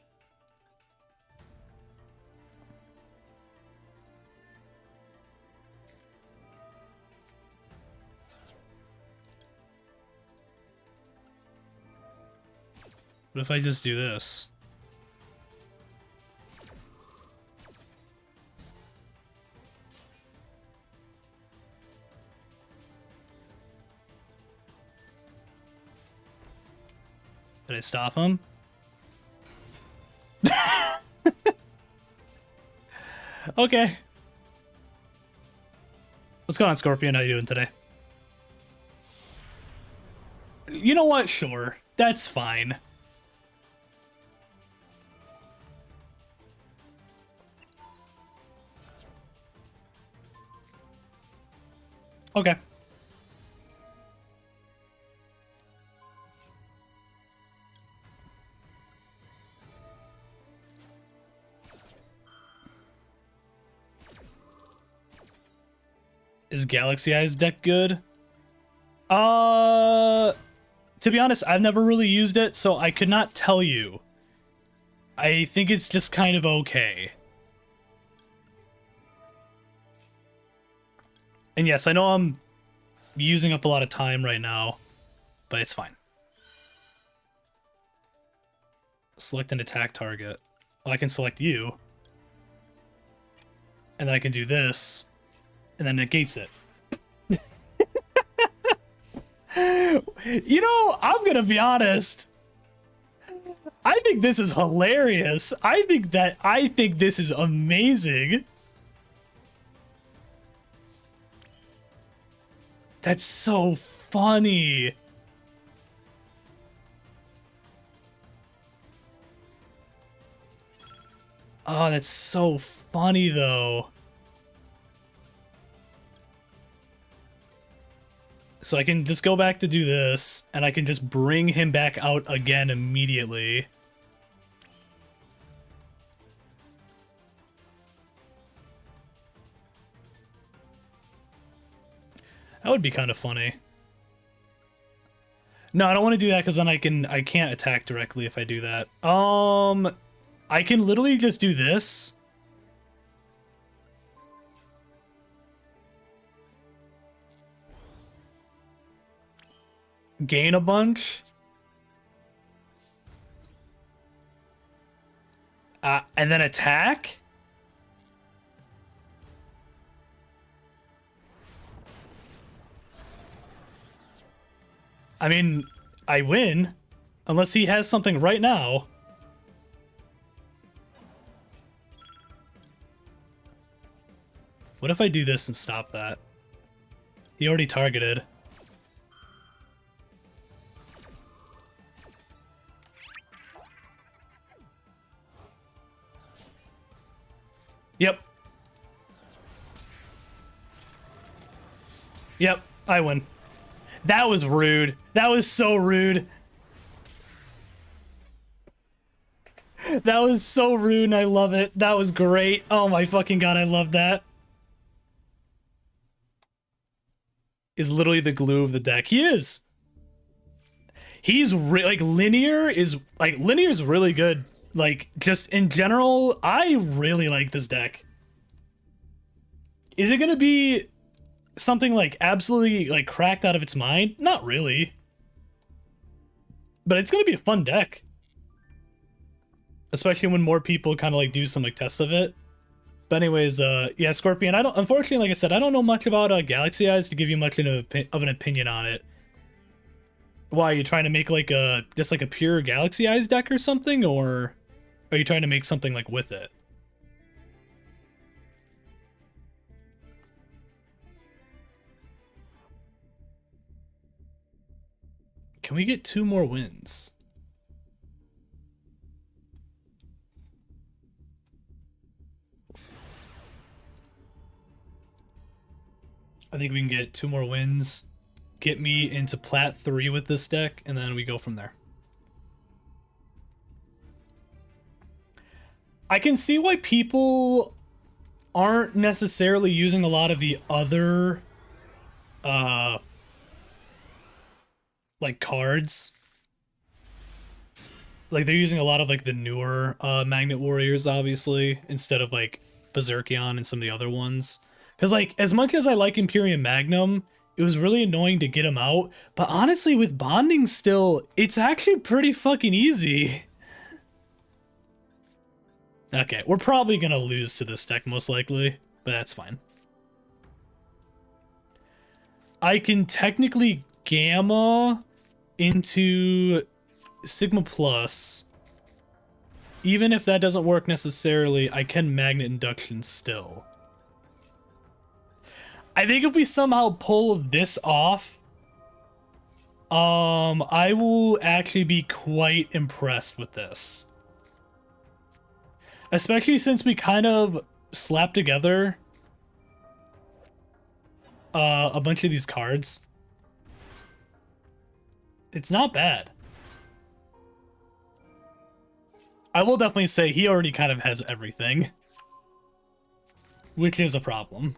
What if I just do this? Did I stop him? Okay. What's going on, Scorpion? How you doing today? You know what? Sure. That's fine. Okay. Is Galaxy Eyes deck good? To be honest, I've never really used it, so I could not tell you. I think it's just kind of okay. And yes, I know I'm using up a lot of time right now, but it's fine. Select an attack target. Well, I can select you. And then I can do this, and then negates it. You know, I'm gonna be honest. I think this is hilarious. I think this is amazing. That's so funny. Oh, that's so funny though. So I can just go back to do this, and I can just bring him back out again immediately. That would be kind of funny. No, I don't want to do that because then I can't attack directly if I do that. I can literally just do this. Gain a bunch. And then attack? I mean, I win. Unless he has something right now. What if I do this and stop that? He already targeted. Yep. Yep, I win. That was rude. That was so rude. That was so rude and I love it. That was great. Oh my fucking god, I love that. Is literally the glue of the deck. He is. He's like linear is really good. Like just in general, I really like this deck. Is it gonna be something like absolutely like cracked out of its mind? Not really. But it's gonna be a fun deck. Especially when more people kind of like do some like tests of it. But anyways, yeah, Scorpion, unfortunately, like I said, I don't know much about Galaxy Eyes to give you much of an opinion on it. Why, are you trying to make like just like a pure Galaxy Eyes deck or something, or are you trying to make something like with it? Can we get 2 more wins? I think we can get 2 more wins, get me into Plat 3 with this deck, and then we go from there. I can see why people aren't necessarily using a lot of the other like cards. Like they're using a lot of like the newer Magnet Warriors, obviously, instead of like Berserkion and some of the other ones. Because like as much as I like Imperium Magnum, it was really annoying to get him out. But honestly, with bonding still, it's actually pretty fucking easy. Okay, we're probably gonna lose to this deck most likely, but that's fine. I can technically Gamma into Sigma Plus. Even if that doesn't work necessarily, I can Magnet Induction still. I think if we somehow pull this off, I will actually be quite impressed with this. Especially since we kind of slapped together a bunch of these cards. It's not bad. I will definitely say he already kind of has everything, which is a problem.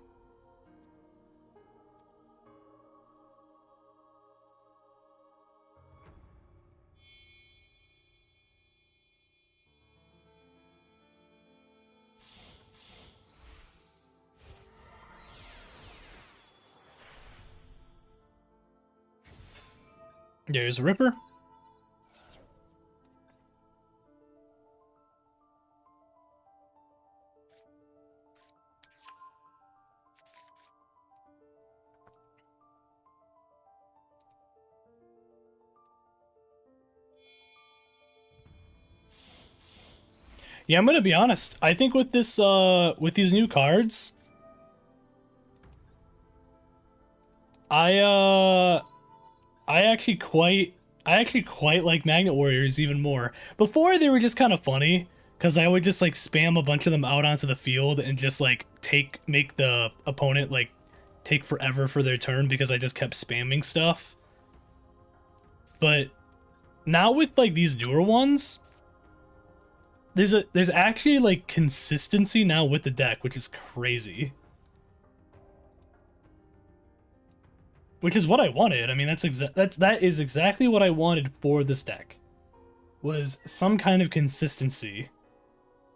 There's Ripper. Yeah, I'm gonna be honest. I think with this, with these new cards, I, I actually quite, I actually quite like Magnet Warriors even more. Before they were just kind of funny, because I would just like spam a bunch of them out onto the field and just like make the opponent like take forever for their turn because I just kept spamming stuff. But now with like these newer ones, there's actually like consistency now with the deck, which is crazy. Which is what I wanted. I mean, that is exactly what I wanted for this deck. Was some kind of consistency.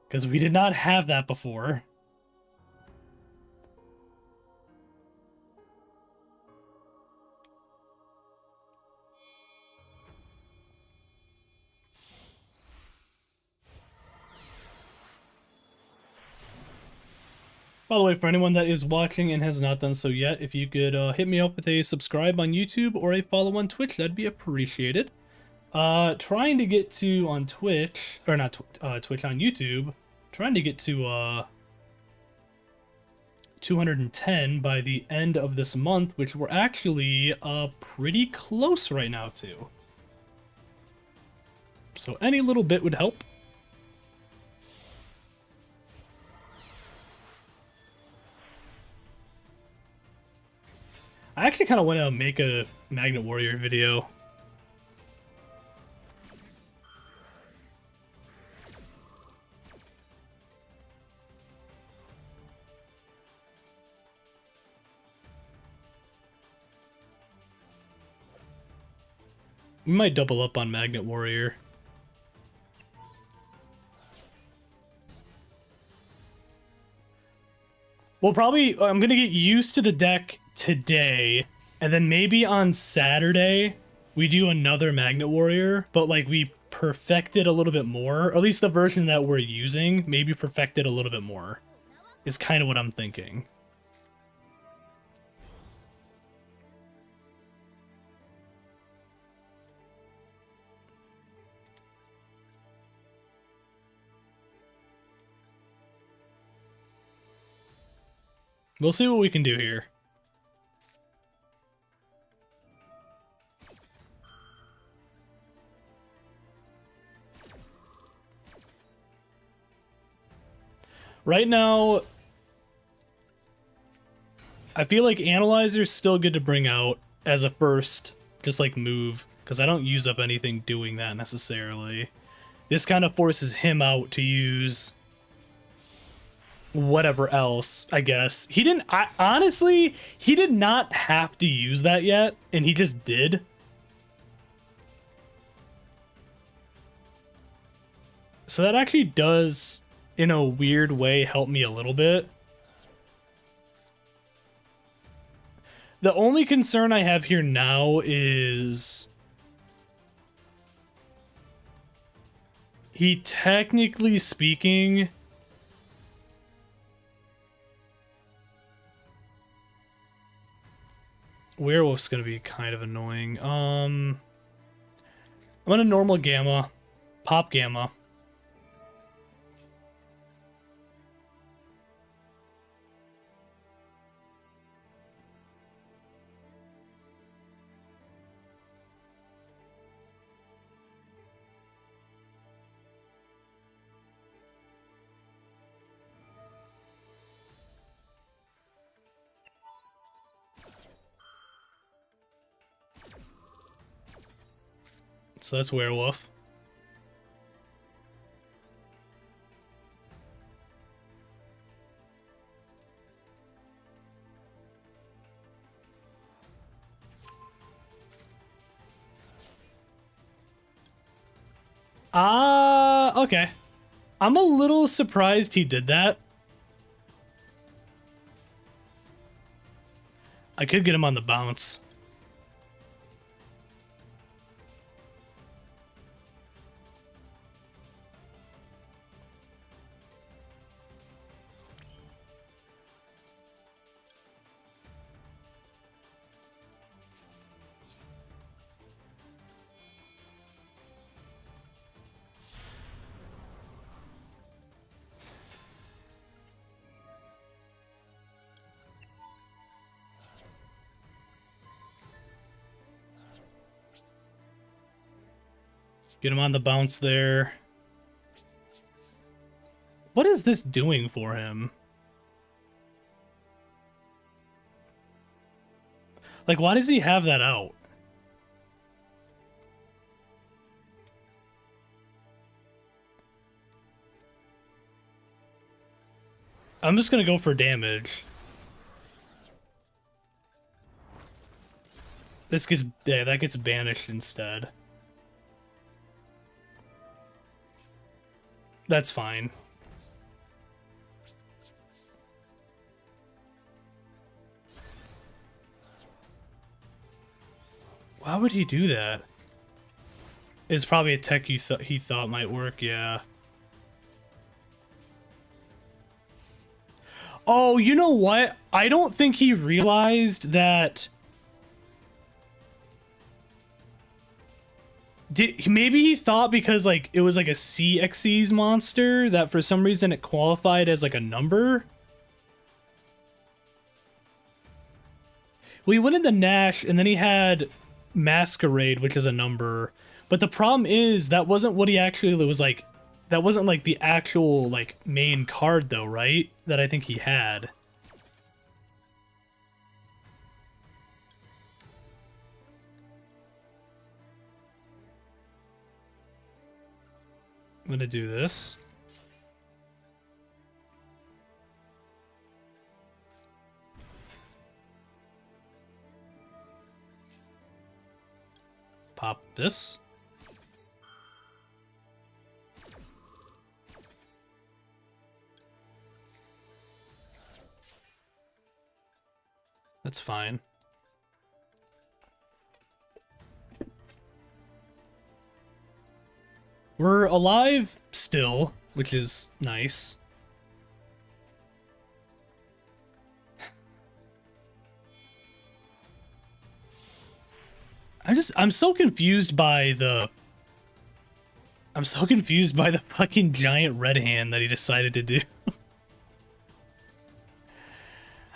Because we did not have that before. By the way, for anyone that is watching and has not done so yet, if you could hit me up with a subscribe on YouTube or a follow on Twitch, that'd be appreciated. Trying to get to on Twitch, or not Twitch, on YouTube, trying to get to 210 by the end of this month, which we're actually pretty close right now to. So any little bit would help. I actually kind of want to make a Magnet Warrior video. We might double up on Magnet Warrior. Well, probably, I'm going to get used to the deck today, and then maybe on Saturday, we do another Magnet Warrior, but like we perfect it a little bit more, or at least the version that we're using, maybe perfect it a little bit more, is kind of what I'm thinking. We'll see what we can do here. Right now, I feel like Analyzer's still good to bring out as a first, just like move, because I don't use up anything doing that necessarily. This kind of forces him out to use whatever else, I guess. He didn't, honestly, he did not have to use that yet, and he just did. So that actually does, in a weird way, help me a little bit. The only concern I have here now is he, technically speaking, Werewolf's gonna be kind of annoying. I'm gonna normal Gamma, pop Gamma. So that's werewolf. Okay. I'm a little surprised he did that. I could get him on the bounce. Get him on the bounce there. What is this doing for him? Like, why does he have that out? I'm just gonna go for damage. This gets, yeah, that gets banished instead. That's fine. Why would he do that? It's probably a tech he thought might work, yeah. Oh, you know what? I don't think he realized that... maybe he thought because, like, it was like a CXC's monster that for some reason it qualified as, like, a number? Well, he went into Nash, and then he had Masquerade, which is a number. But the problem is, that wasn't what he actually was, like... That wasn't, like, the actual, like, main card, though, right? That I think he had. I'm gonna do this. Pop this. That's fine. We're alive still, which is nice. I'm so confused by the... I'm so confused by the fucking giant red hand that he decided to do.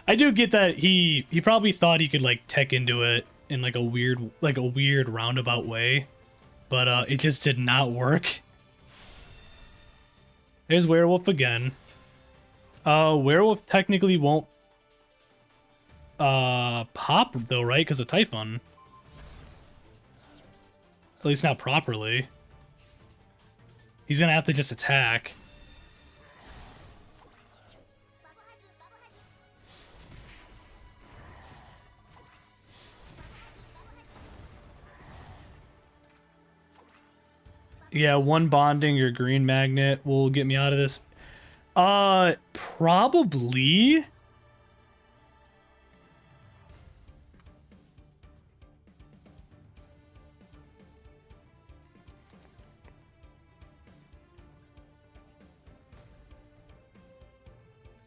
I do get that he probably thought he could, like, tech into it in, like, a weird roundabout way. But, it just did not work. There's Werewolf again. Werewolf technically won't, pop, though, right? Because of Typhon. At least not properly. He's gonna have to just attack. Yeah, one bonding or green magnet will get me out of this. Probably.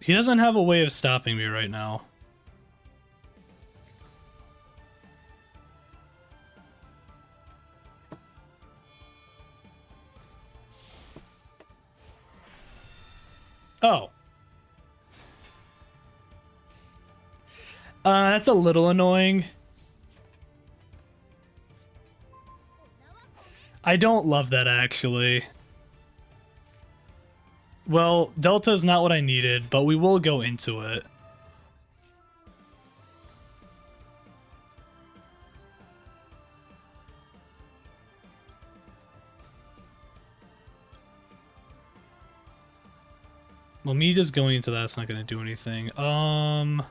He doesn't have a way of stopping me right now. Oh. That's a little annoying. I don't love that, actually. Well, Delta is not what I needed, but we will go into it. Well, me just going into that's not going to do anything. I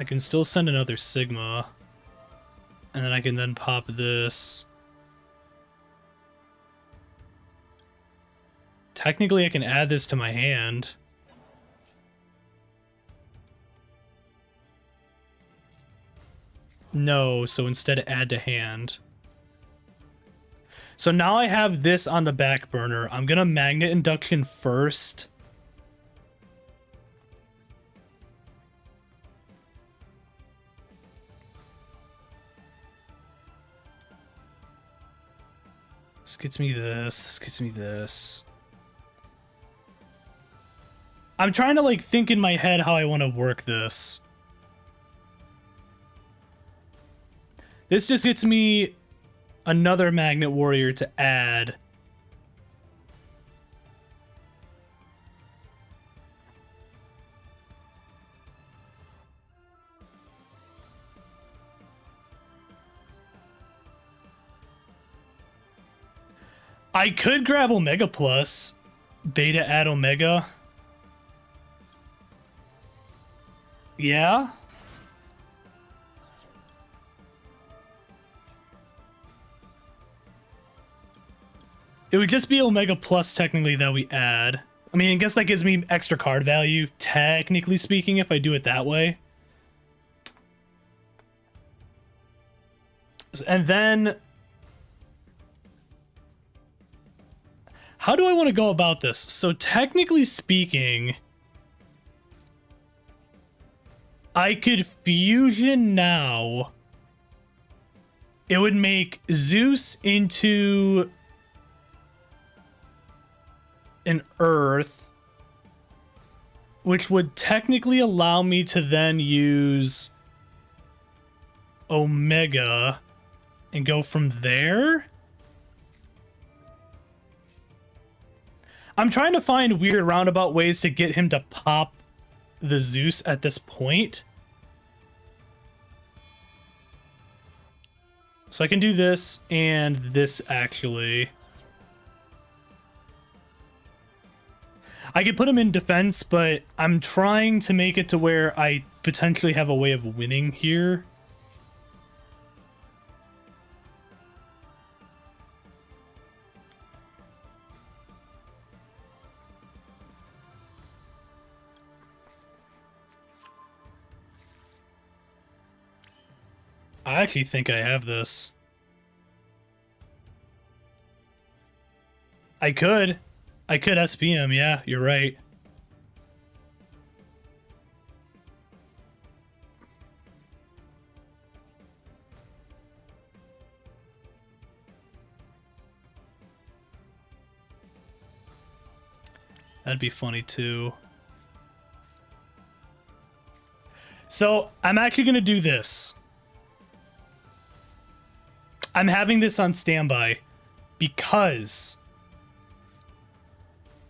can still send another Sigma. And then I can then pop this. Technically, I can add this to my hand. No, so instead add to hand. So now I have this on the back burner. I'm gonna magnet induction first. This gets me this. This gets me this. I'm trying to like think in my head how I want to work this. This just gets me another Magnet Warrior to add. I could grab Omega Plus, Beta add Omega. Yeah. It would just be Omega Plus, technically, that we add. I mean, I guess that gives me extra card value, technically speaking, if I do it that way. And then... how do I want to go about this? So, technically speaking... I could fusion now. It would make Zeus into... an Earth, which would technically allow me to then use Omega and go from there. I'm trying to find weird roundabout ways to get him to pop the Zeus at this point. So I can do this and this, actually. I could put him in defense, but I'm trying to make it to where I potentially have a way of winning here. I actually think I have this. I could SPM, yeah, you're right. That'd be funny too. So I'm actually gonna do this. I'm having this on standby because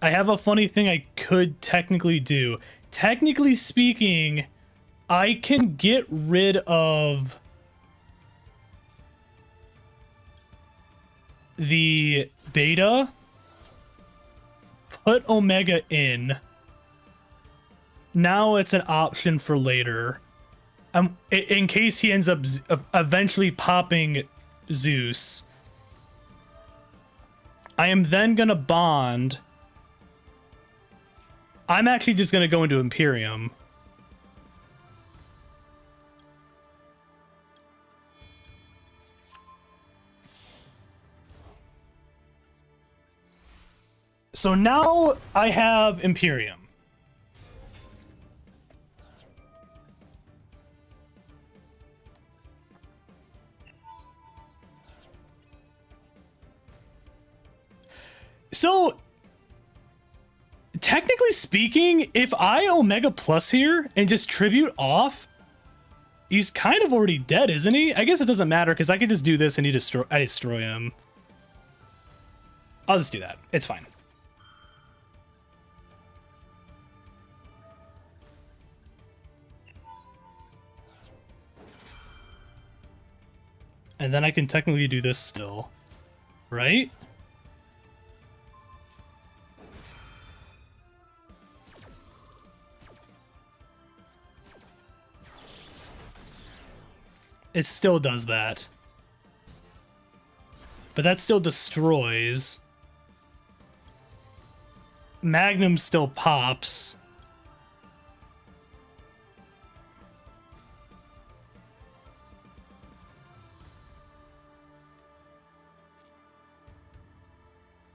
I have a funny thing I could technically do. Technically speaking, I can get rid of the Beta, put Omega in. Now it's an option for later. In case he ends up eventually popping Zeus. I am then gonna bond. I'm actually just gonna go into Imperium. So now I have Imperium. So, technically speaking, if I Omega Plus here and just tribute off, he's kind of already dead, isn't he? I guess it doesn't matter because I can just do this and I destroy him. I'll just do that. It's fine. And then I can technically do this still, right? It still does that. But that still destroys. Magnum still pops.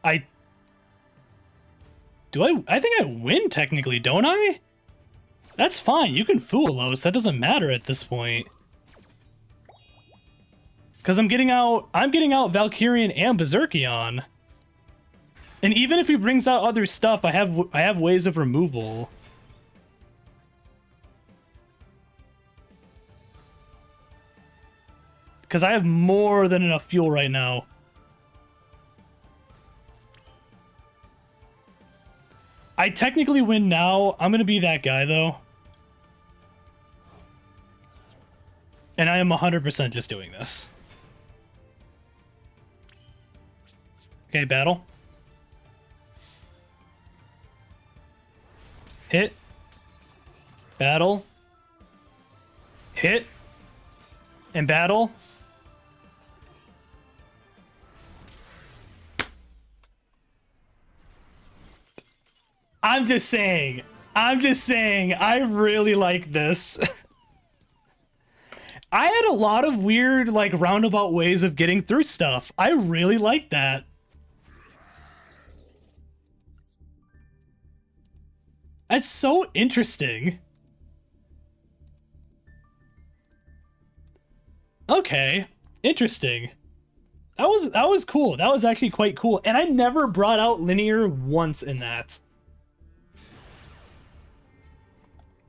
I think I win technically, don't I? That's fine. You can fool Los. That doesn't matter at this point. Cuz I'm getting out Valkyrian and Berserkion. And even if he brings out other stuff, I have ways of removal. Cuz I have more than enough fuel right now. I technically win now. I'm going to be that guy, though. And I am 100% just doing this. Okay, battle. Hit. Battle. Hit. And battle. I'm just saying, I really like this. I had a lot of weird, like, roundabout ways of getting through stuff. I really like that. That's so interesting. Okay, interesting. That was cool. That was actually quite cool. And I never brought out linear once in that.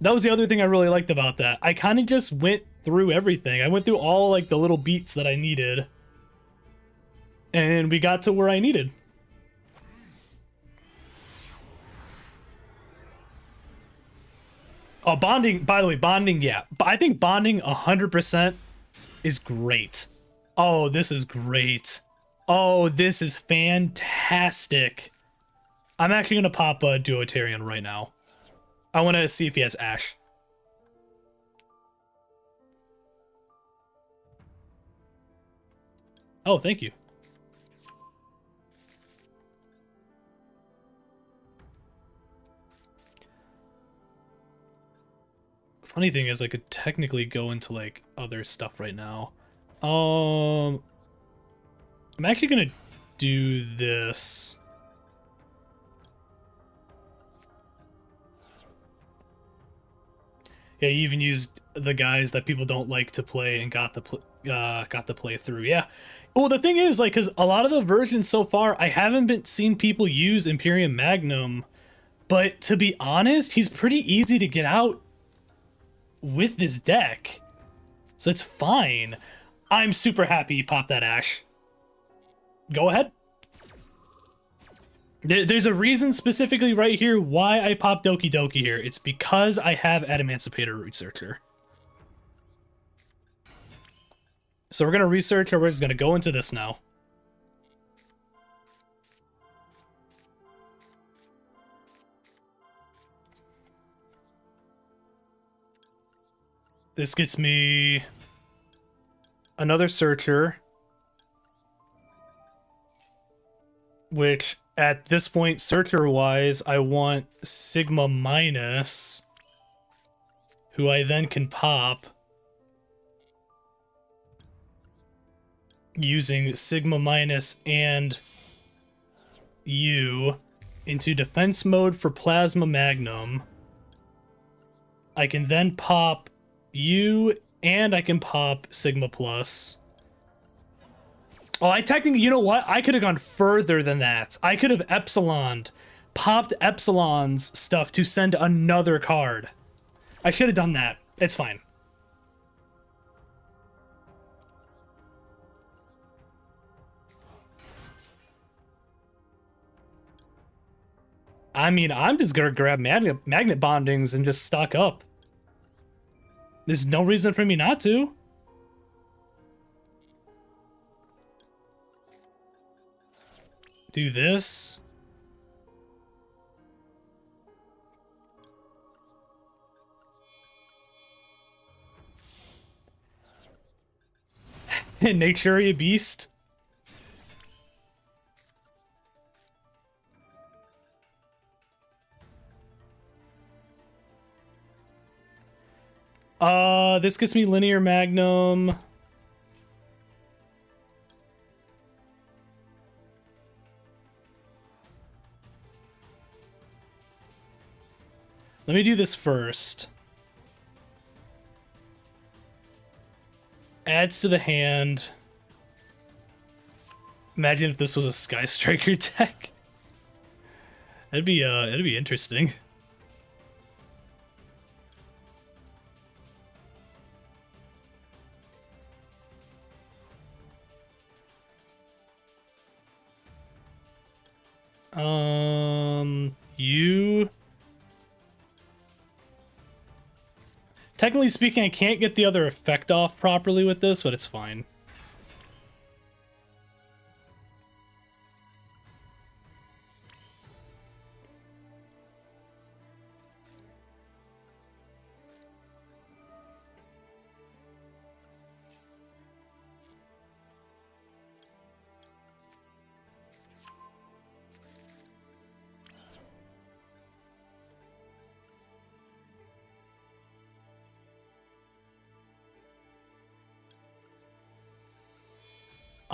That was the other thing I really liked about that. I kind of just went through everything. I went through all, like, the little beats that I needed. And we got to where I needed. Oh, bonding, by the way, bonding, yeah. I think bonding 100% is great. Oh, this is great. Oh, this is fantastic. I'm actually going to pop a Duotarian right now. I want to see if he has Ash. Oh, thank you. Funny thing is, I could technically go into, like, other stuff right now. I'm actually gonna do this. Yeah, you even used the guys that people don't like to play and got the play through. Yeah. Well, the thing is, like, because a lot of the versions so far, I haven't seen people use Imperium Magnum, but to be honest, he's pretty easy to get out with this deck, so it's fine. I'm super happy you popped that Ash. Go ahead. There's a reason specifically right here why I popped Doki Doki here. It's because I have Adamancipator Researcher. So we're going to research, or we're just going to go into this now. This gets me another Searcher, which at this point, Searcher-wise, I want Sigma minus, who I then can pop using Sigma minus and you into defense mode for Plasma Magnum. I can then pop you, and I can pop Sigma plus. Oh, I technically, you know what? I could have gone further than that. I could have Epsiloned, popped Epsilon's stuff to send another card. I should have done that. It's fine. I mean, I'm just gonna grab magnet bondings and just stock up. There's no reason for me not to. Do this. Naturia Beast. This gets me Linear Magnum. Let me do this first. Adds to the hand. Imagine if this was a Sky Striker deck. It'd be interesting. You... Technically speaking, I can't get the other effect off properly with this, but it's fine.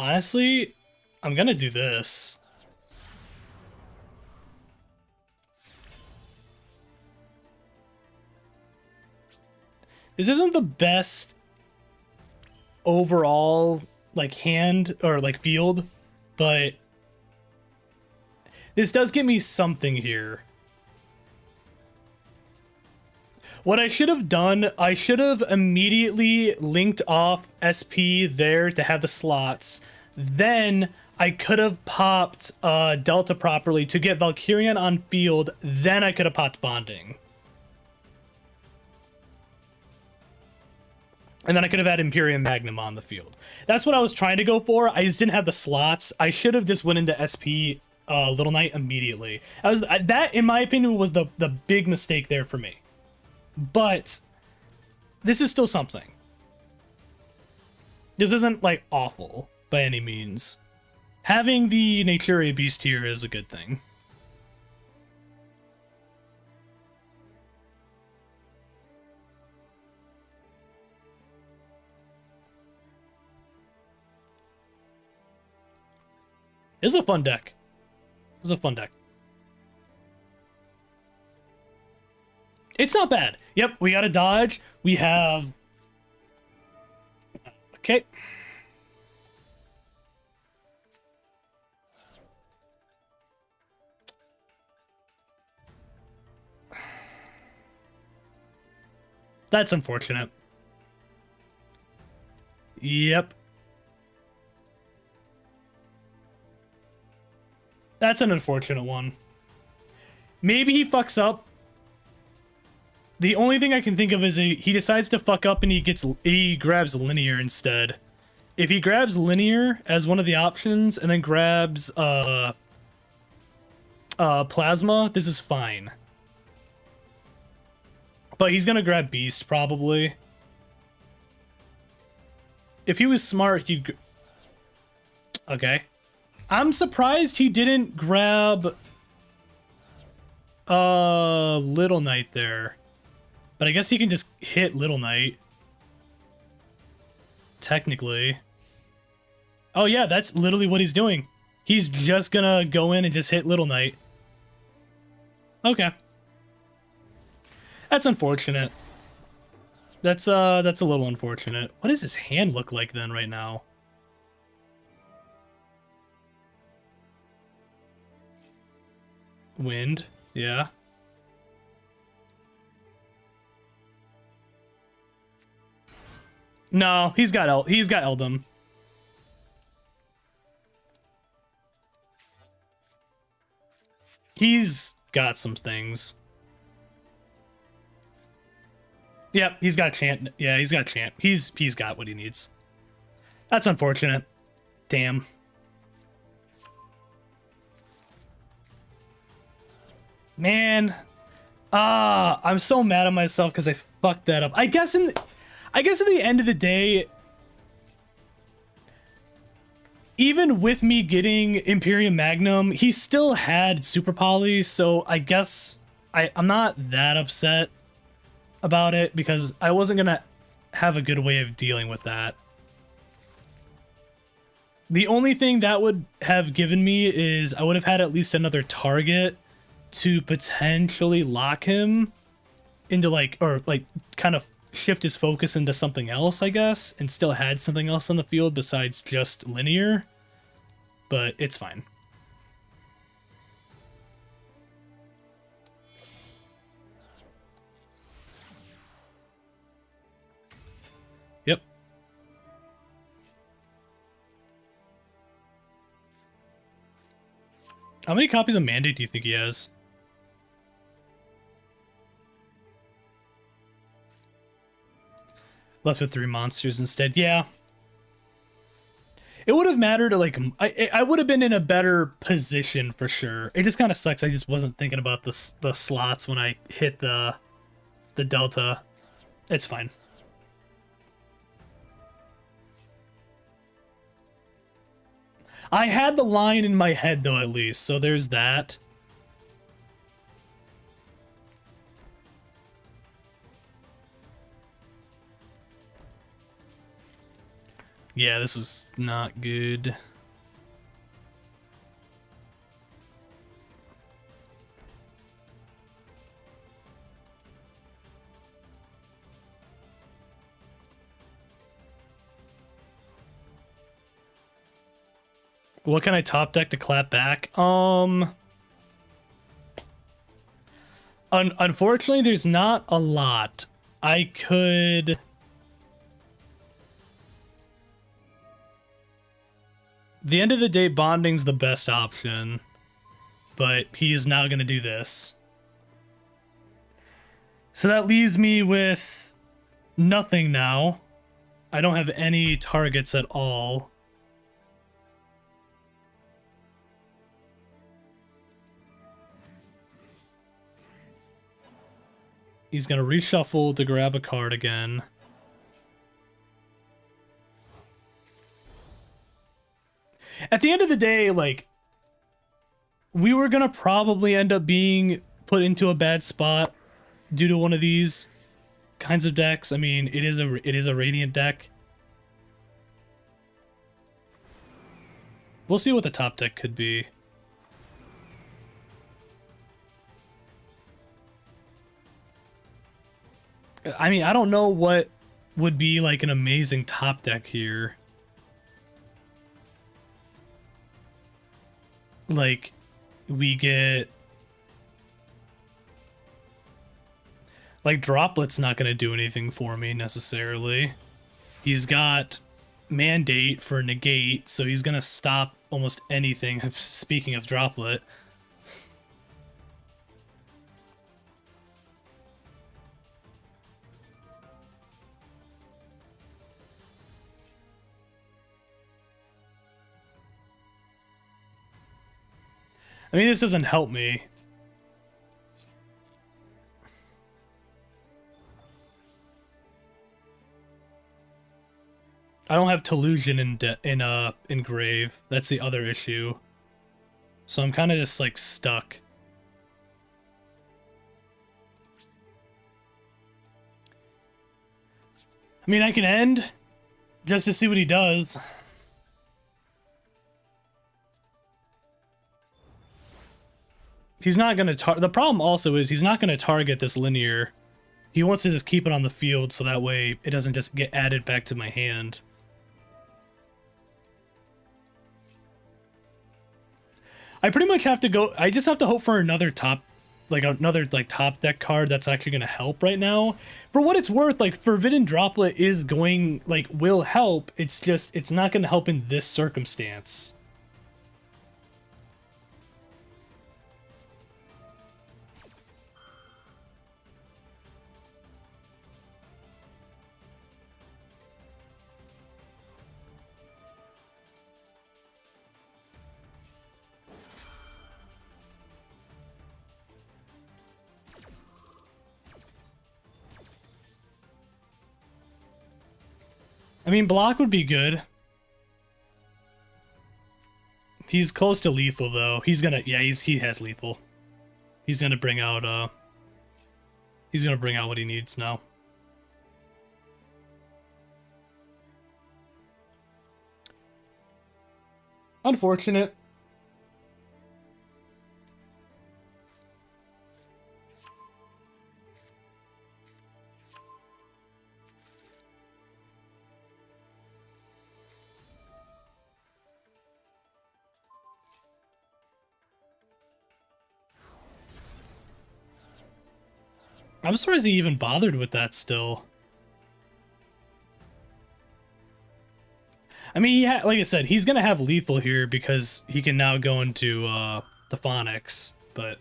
Honestly, I'm gonna do this. This isn't the best overall, like, hand or like field, but this does give me something here. What I should have done, I should have immediately linked off SP there to have the slots. Then I could have popped Delta properly to get Valkyrian on field. Then I could have popped Bonding. And then I could have had Imperium Magnum on the field. That's what I was trying to go for. I just didn't have the slots. I should have just went into SP Little Knight immediately. That, in my opinion, was the big mistake there for me. But this is still something. This isn't, like, awful by any means. Having the Naturia Beast here is a good thing. This is a fun deck. This is a fun deck. It's not bad. Yep, we got a dodge. We have... Okay. That's unfortunate. Yep. That's an unfortunate one. Maybe he fucks up. The only thing I can think of is he decides to fuck up and he grabs Linear instead. If he grabs Linear as one of the options and then grabs Plasma, this is fine. But he's gonna grab Beast probably. If he was smart, he'd... Okay. I'm surprised he didn't grab Little Knight there. But I guess he can just hit Little Knight. Technically. Oh yeah, that's literally what he's doing. He's just gonna go in and just hit Little Knight. Okay. That's unfortunate. That's a little unfortunate. What does his hand look like then right now? Wind, yeah. No, he's got Eldum. He's got some things. Yep, he's got Chant. Yeah, he's got Chant. He's got what he needs. That's unfortunate. Damn. Man. I'm so mad at myself because I fucked that up. I guess at the end of the day, even with me getting Imperium Magnum, he still had Super Poly, so I guess I'm not that upset about it because I wasn't gonna have a good way of dealing with that. The only thing that would have given me is I would have had at least another target to potentially lock him into or kind of shift his focus into something else, I guess, and still had something else on the field besides just linear. But it's fine. Yep. How many copies of Mandate do you think he has? Left with 3 monsters instead. Yeah. It would have mattered, like, I would have been in a better position for sure. It just kind of sucks. I just wasn't thinking about the slots when I hit the delta. It's fine. I had the line in my head, though, at least, so there's that. Yeah, this is not good. What can I top deck to clap back? Unfortunately, there's not a lot. I could... The end of the day, bonding's the best option, but he is now going to do this. So that leaves me with nothing now. I don't have any targets at all. He's going to reshuffle to grab a card again. At the end of the day, like, we were going to probably end up being put into a bad spot due to one of these kinds of decks. I mean, it is a Radiant deck. We'll see what the top deck could be. I mean, I don't know what would be like an amazing top deck here. Like, we get... Like, Droplet's not going to do anything for me, necessarily. He's got Mandate for negate, so he's going to stop almost anything, speaking of Droplet. I mean, this doesn't help me. I don't have Tellusion in Grave. That's the other issue. So I'm kind of just like stuck. I mean, I can end just to see what he does. He's not going to the problem also is he's not going to target this linear. He wants to just keep it on the field so that way it doesn't just get added back to my hand. I pretty much have to go... I just have to hope for another top deck card that's actually going to help right now. For what it's worth, like, Forbidden Droplet is going... Like, will help. It's just... It's not going to help in this circumstance. I mean, block would be good. He's close to lethal though. He's gonna, yeah, he has lethal. He's gonna bring out what he needs now. Unfortunate. I'm surprised he even bothered with that still. I mean, like I said, he's gonna have lethal here because he can now go into the Phonics, but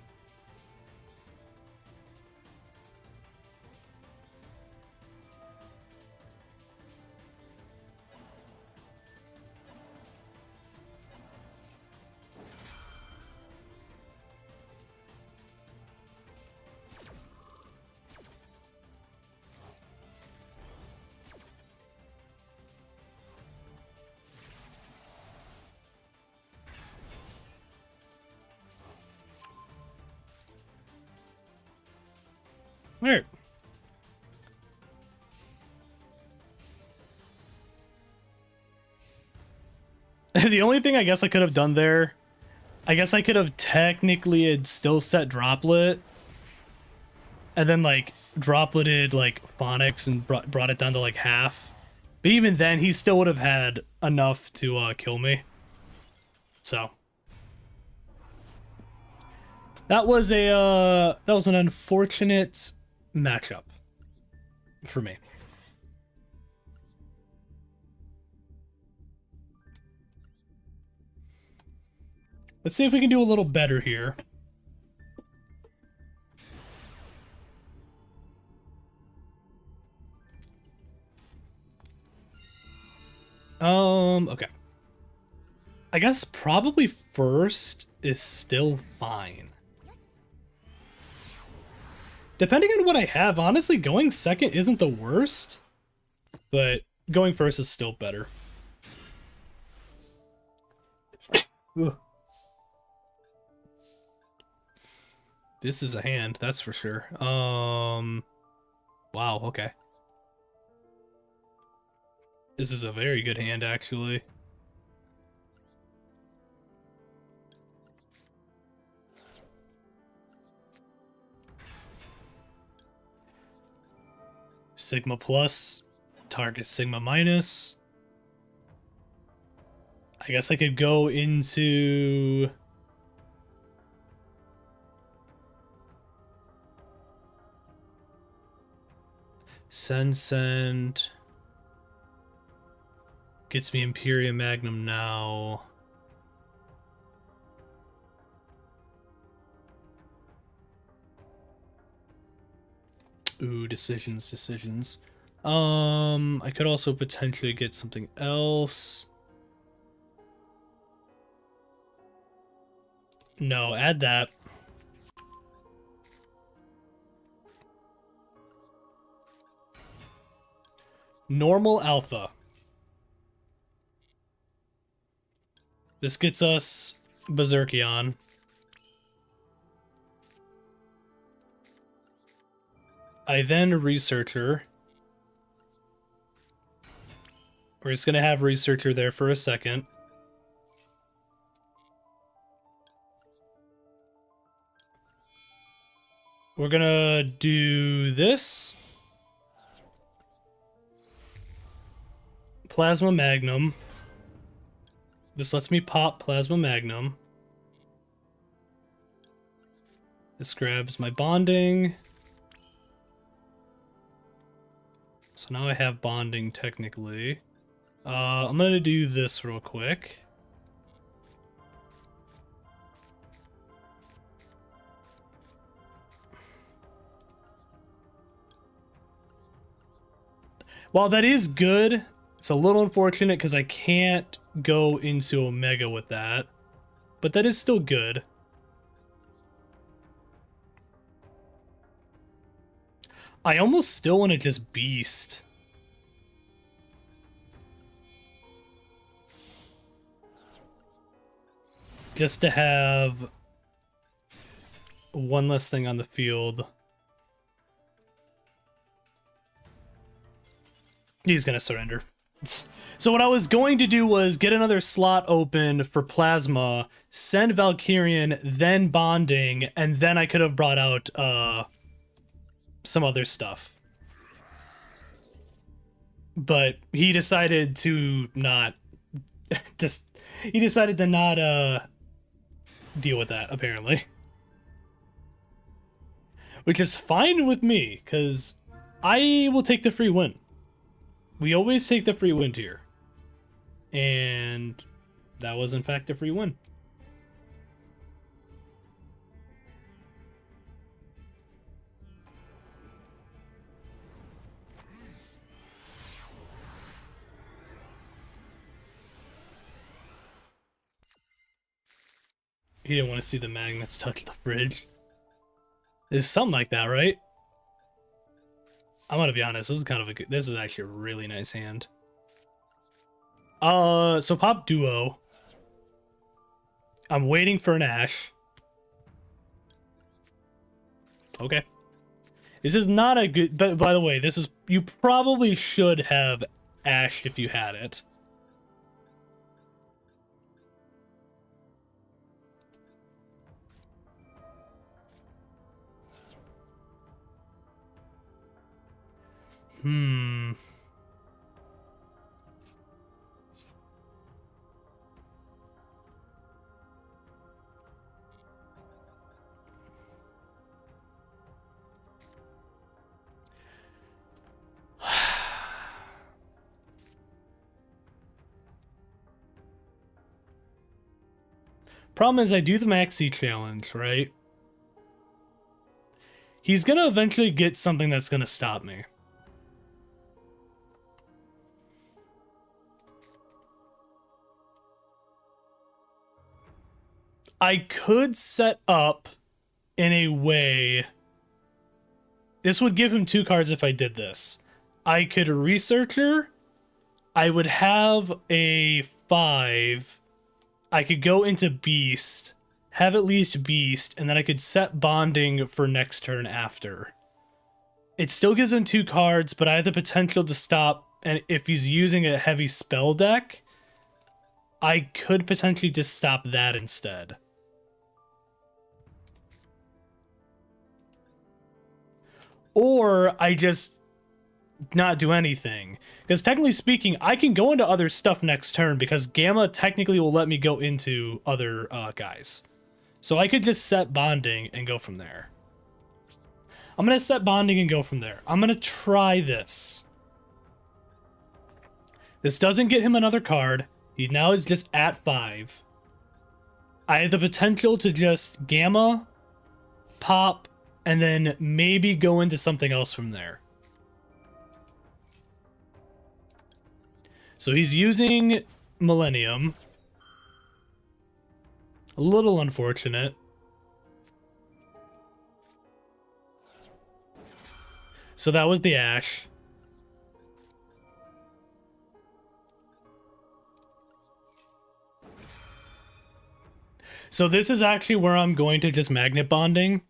alright. The only thing I guess I could have done there, I guess I could have technically had still set Droplet, and then like Dropleted like Phonics and brought it down to like half. But even then, he still would have had enough to kill me. So that was an unfortunate matchup for me. Let's see if we can do a little better here. Okay. I guess probably first is still fine. Depending on what I have, honestly, going second isn't the worst, but going first is still better. Ugh. This is a hand, that's for sure. Wow, okay. This is a very good hand, actually. Sigma plus, target Sigma minus. I guess I could go into... Send. Gets me Imperium Magnum now. Ooh, decisions. I could also potentially get something else. No, add that. Normal Alpha. This gets us Berserkion. I then Researcher. We're just gonna have Researcher there for a second. We're gonna do this. Plasma Magnum. This lets me pop Plasma Magnum. This grabs my bonding. So now I have bonding technically. I'm gonna do this real quick. While that is good, it's a little unfortunate because I can't go into Omega with that, but that is still good. I almost still want to just Beast. just to have one less thing on the field. He's gonna surrender. So what I was going to do was get another slot open for Plasma, send Valkyrian, then Bonding, and then I could have brought out some other stuff. But he decided to not he decided to not deal with that, apparently. Which is fine with me, because I will take the free win. We always take the free win tier. And that was in fact a free win. He didn't want to see the magnets touch the bridge. It's something like that, right? I'm gonna be honest, this is kind of a good, this is actually a really nice hand. So pop Duo. I'm waiting for an Ash. Okay. This is not a good, by the way, this is, you probably should have Ash if you had it. Problem is, I do the Maxi challenge, right? He's gonna eventually get something that's gonna stop me. I could set up in a way... This would give him 2 cards if I did this. I could Researcher. I would have a 5. I could go into Beast, have at least Beast, and then I could set Bonding for next turn after. It still gives him 2 cards, but I have the potential to stop, and if he's using a heavy spell deck, I could potentially just stop that instead. Or I just not do anything. Because technically speaking, I can go into other stuff next turn because Gamma technically will let me go into other guys. So I could just set Bonding and go from there. I'm going to set Bonding and go from there. I'm going to try this. This doesn't get him another card. He now is just at 5. I have the potential to just Gamma, pop, and then maybe go into something else from there. So he's using Millennium. A little unfortunate. So that was the Ash. So this is actually where I'm going to just Magnet Bonding.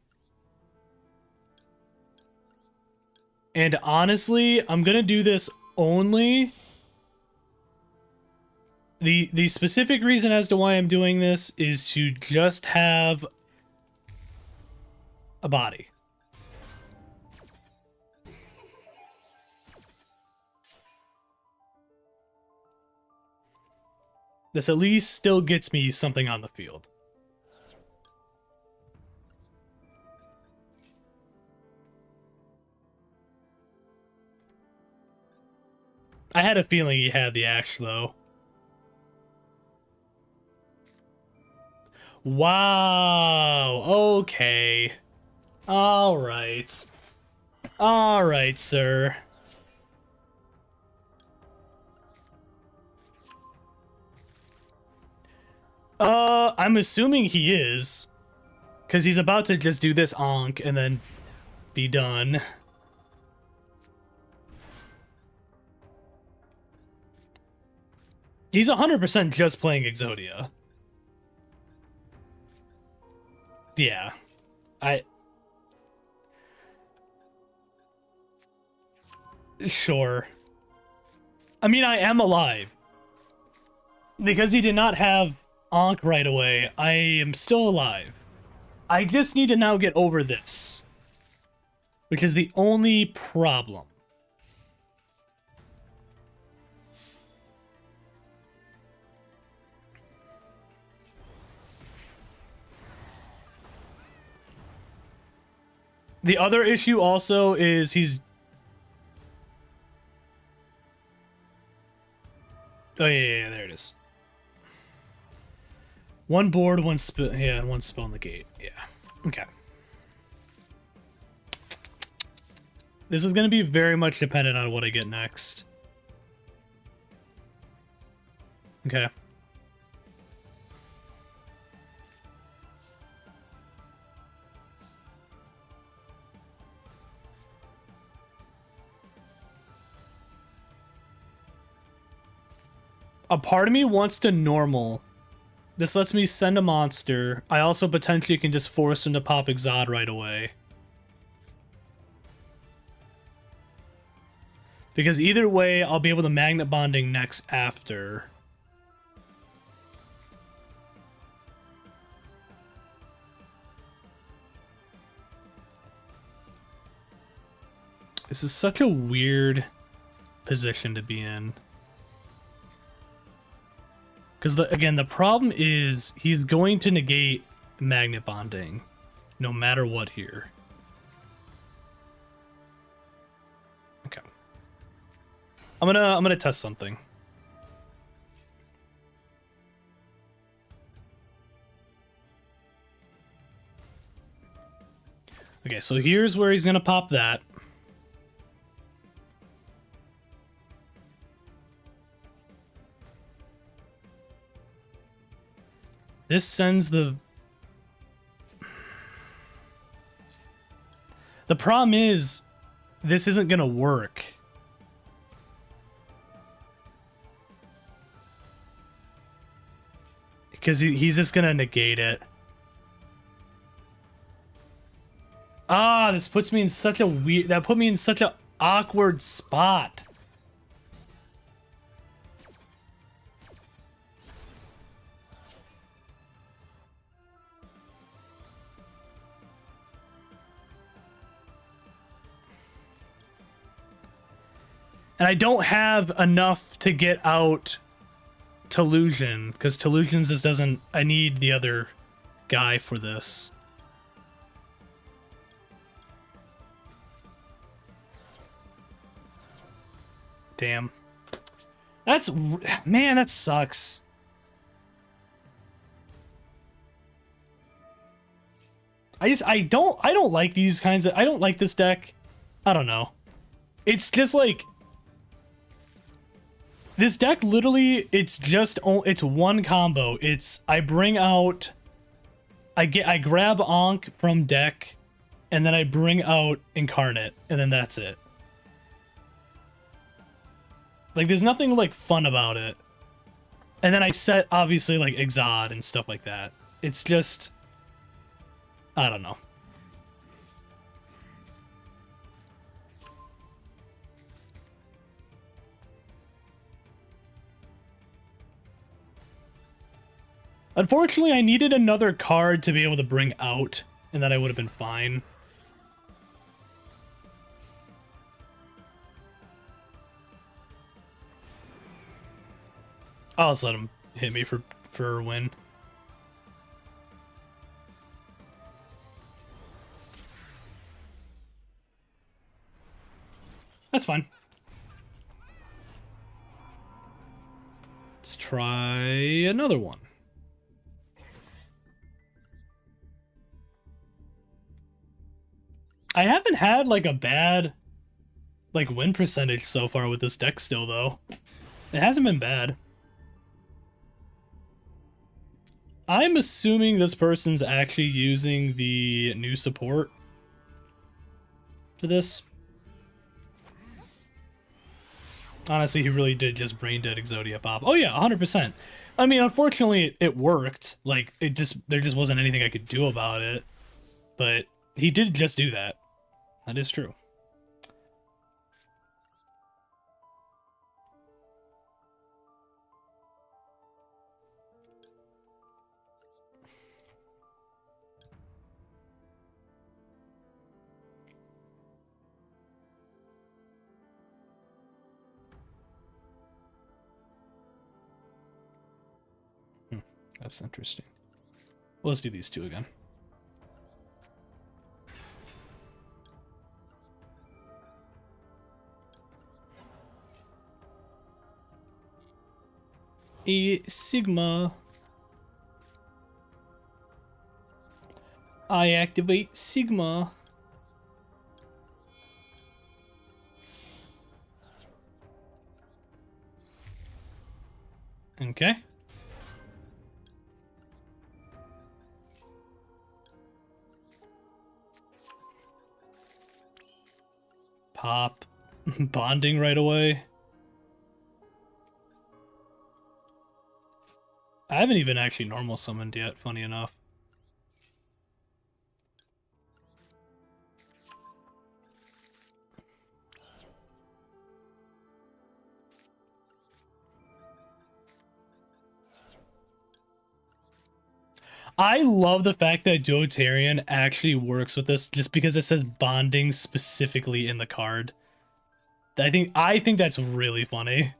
And honestly, I'm going to do this only... The specific reason as to why I'm doing this is to just have a body. This at least still gets me something on the field. I had a feeling he had the Ash, though. Wow, okay. Alright. Alright, sir. I'm assuming he is. Because he's about to just do this onk and then be done. He's 100% just playing Exodia. Yeah. I... Sure. I mean, I am alive. Because he did not have Ankh right away, I am still alive. I just need to now get over this. Which is the only problem. The other issue also is he's... Oh, yeah, there it is. One board, one spell, yeah, and one spell in the gate. Yeah, okay. This is going to be very much dependent on what I get next. Okay. A part of me wants to normal. This lets me send a monster. I also potentially can just force him to pop Exod right away. Because either way, I'll be able to Magnet Bonding next after. This is such a weird position to be in. Because, again, the problem is he's going to negate Magnet Bonding no matter what here. Okay. I'm gonna test something. Okay, so here's where he's gonna pop that. This sends the... The problem is, this isn't gonna work. Because he's just gonna negate it. Ah, this puts me in such a weird... That put me in such an awkward spot. And I don't have enough to get out Tellusion, because Tellusion's just doesn't... I need the other guy for this. Damn. That's... Man, that sucks. I don't like these kinds of... I don't like this deck. I don't know. It's just like... This deck literally, it's one combo. It's, I bring out, I grab Ankh from deck, and then I bring out Incarnate, and then that's it. Like, there's nothing, like, fun about it. And then I set, obviously, like, Exod and stuff like that. It's just, I don't know. Unfortunately, I needed another card to be able to bring out, and then I would have been fine. I'll just let him hit me for a win. That's fine. Let's try another one. I haven't had, like, a bad, like, win percentage so far with this deck still, though. It hasn't been bad. I'm assuming this person's actually using the new support for this. Honestly, he really did just brain dead Exodia Pop. Oh yeah, 100%. I mean, unfortunately, it worked. Like, there just wasn't anything I could do about it. But he did just do that. That is true. That's interesting. Well, let's do these two again. A Sigma. I activate Sigma. Okay. Pop. Bonding right away. I haven't even actually normal summoned yet, funny enough. I love the fact that Duotarian actually works with this just because it says bonding specifically in the card. I think that's really funny.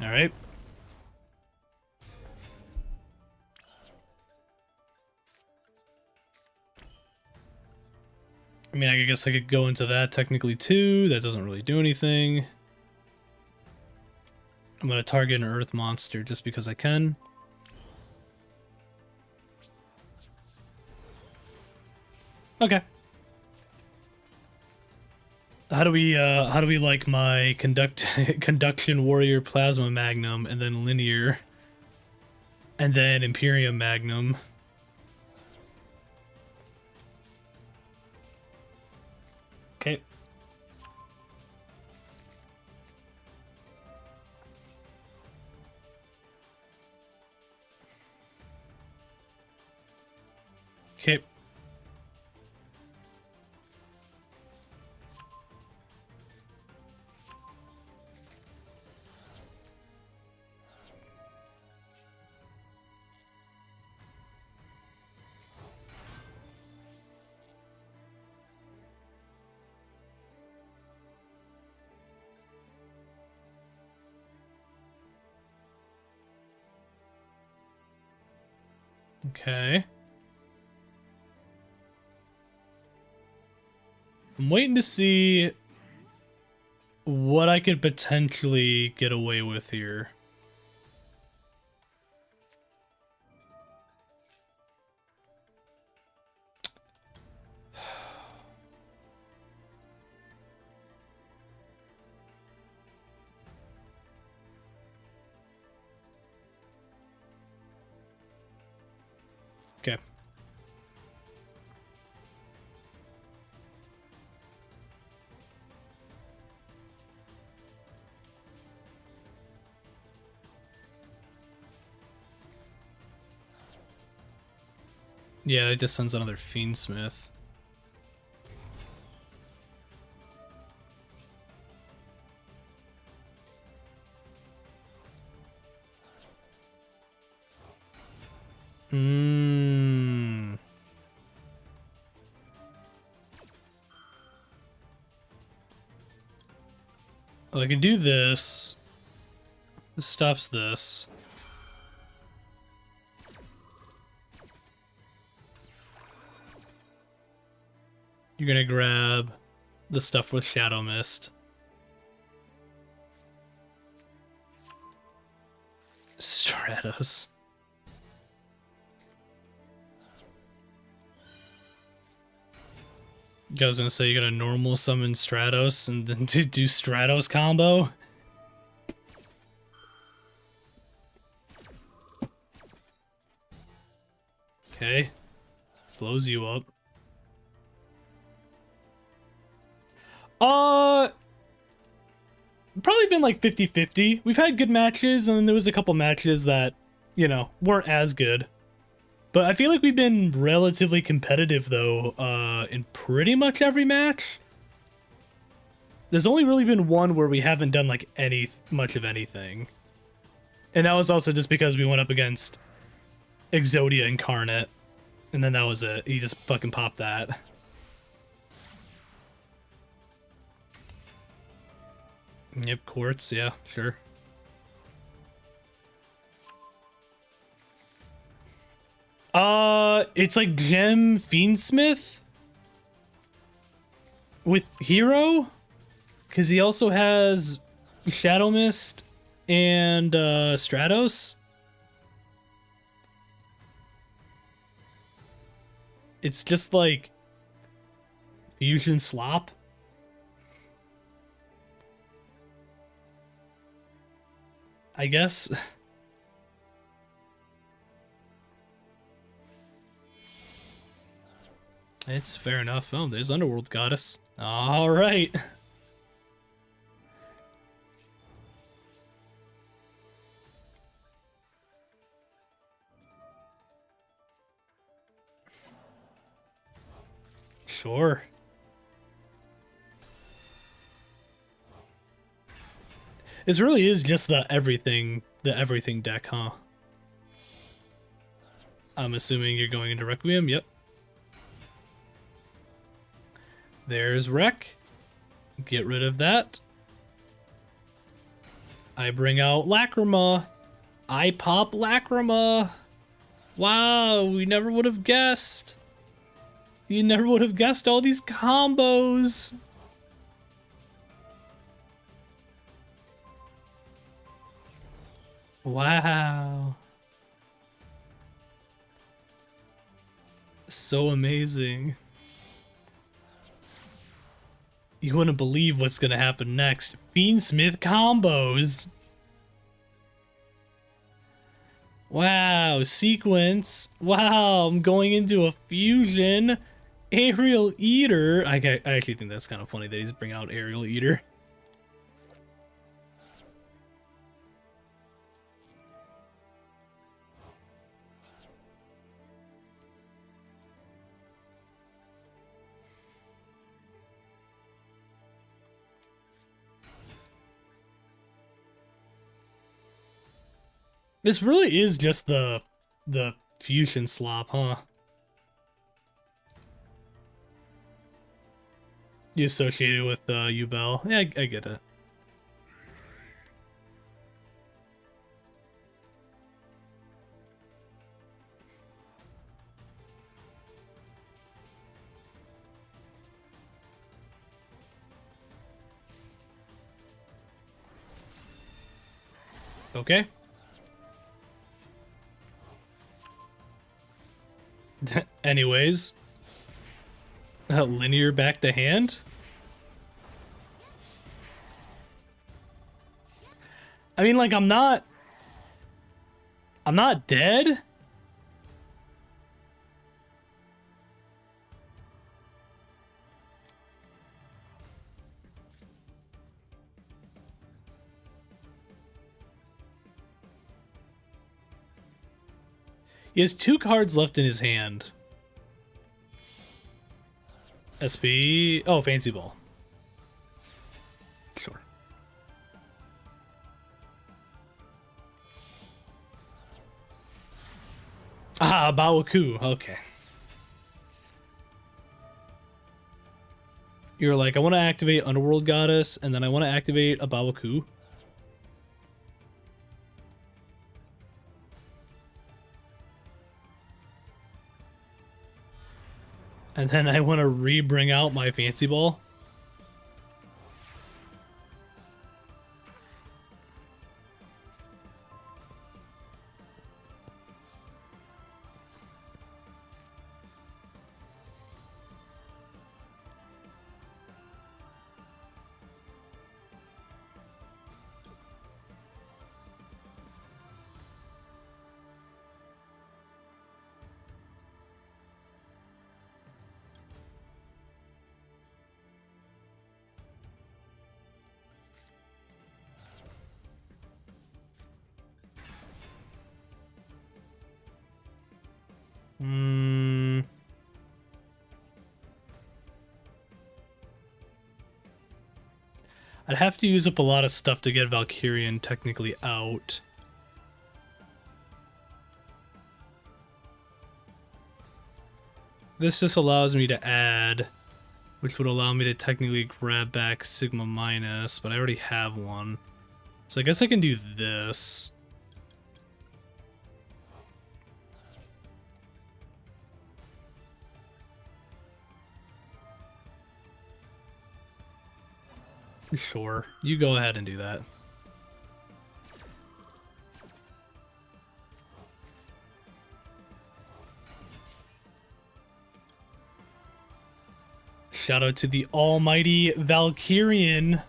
All right. I mean, I guess I could go into that technically too. That doesn't really do anything. I'm going to target an earth monster just because I can. Okay. How do we like my conduction warrior plasma magnum and then linear and then Imperium Magnum? Okay. Okay. Okay. I'm waiting to see what I could potentially get away with here. Okay. Yeah, it just sends another Fiendsmith. Well, I can do this. This stops this. You're gonna grab the stuff with Shadow Mist. Stratos. I was gonna say you got a normal summon Stratos and then to do Stratos combo. Okay. blows you up. Probably been like 50-50. We've had good matches, and then there was a couple matches that, you know, weren't as good. But I feel like we've been relatively competitive, though, in pretty much every match. There's only really been one where we haven't done, like, much of anything. And that was also just because we went up against Exodia Incarnate. And then that was it. He just fucking popped that. Yep, quartz, yeah, sure. It's like Gem Fiendsmith with Hero, because he also has Shadow Mist and Stratos. It's just like fusion slop. I guess. It's fair enough. Oh, there's Underworld Goddess. All right. Sure. This really is just the everything deck, huh? I'm assuming you're going into Requiem. Yep. There's Wreck. Get rid of that. I bring out Lacrima. I pop Lacrima. Wow, we never would have guessed. You never would have guessed all these combos. Wow. So amazing. You wouldn't believe what's gonna happen next. Fiendsmith combos. Wow, sequence. Wow, I'm going into a fusion. Aerial Eater. I actually think that's kind of funny that he's bring out Aerial Eater. This really is just the fusion slop, huh? You associated with Yubel. Yeah, I get it. Okay. Anyways. Linear back to hand? I mean, like, I'm not dead. He has 2 cards left in his hand. SP... Oh, Fancy Ball. Sure. Ah, Baoku. Okay. You're like, I want to activate Underworld Goddess, and then I want to activate a Baoku. And then I want to re-bring out my Fancy Ball. I'd have to use up a lot of stuff to get Valkyrian technically out. This just allows me to add, which would allow me to technically grab back Sigma minus, but I already have one. So I guess I can do this. Sure, you go ahead and do that. Shout out to the almighty Valkyrian.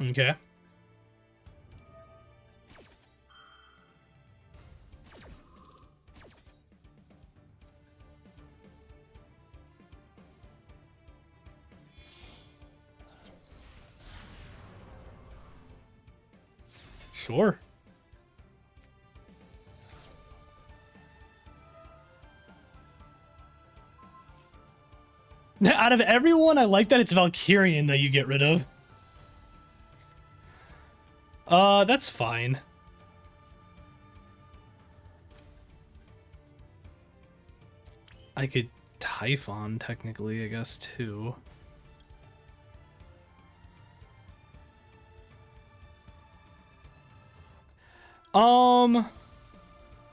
Okay. Sure. Out of everyone, I like that it's Valkyrian that you get rid of. That's fine. I could Typhon, technically, I guess, too.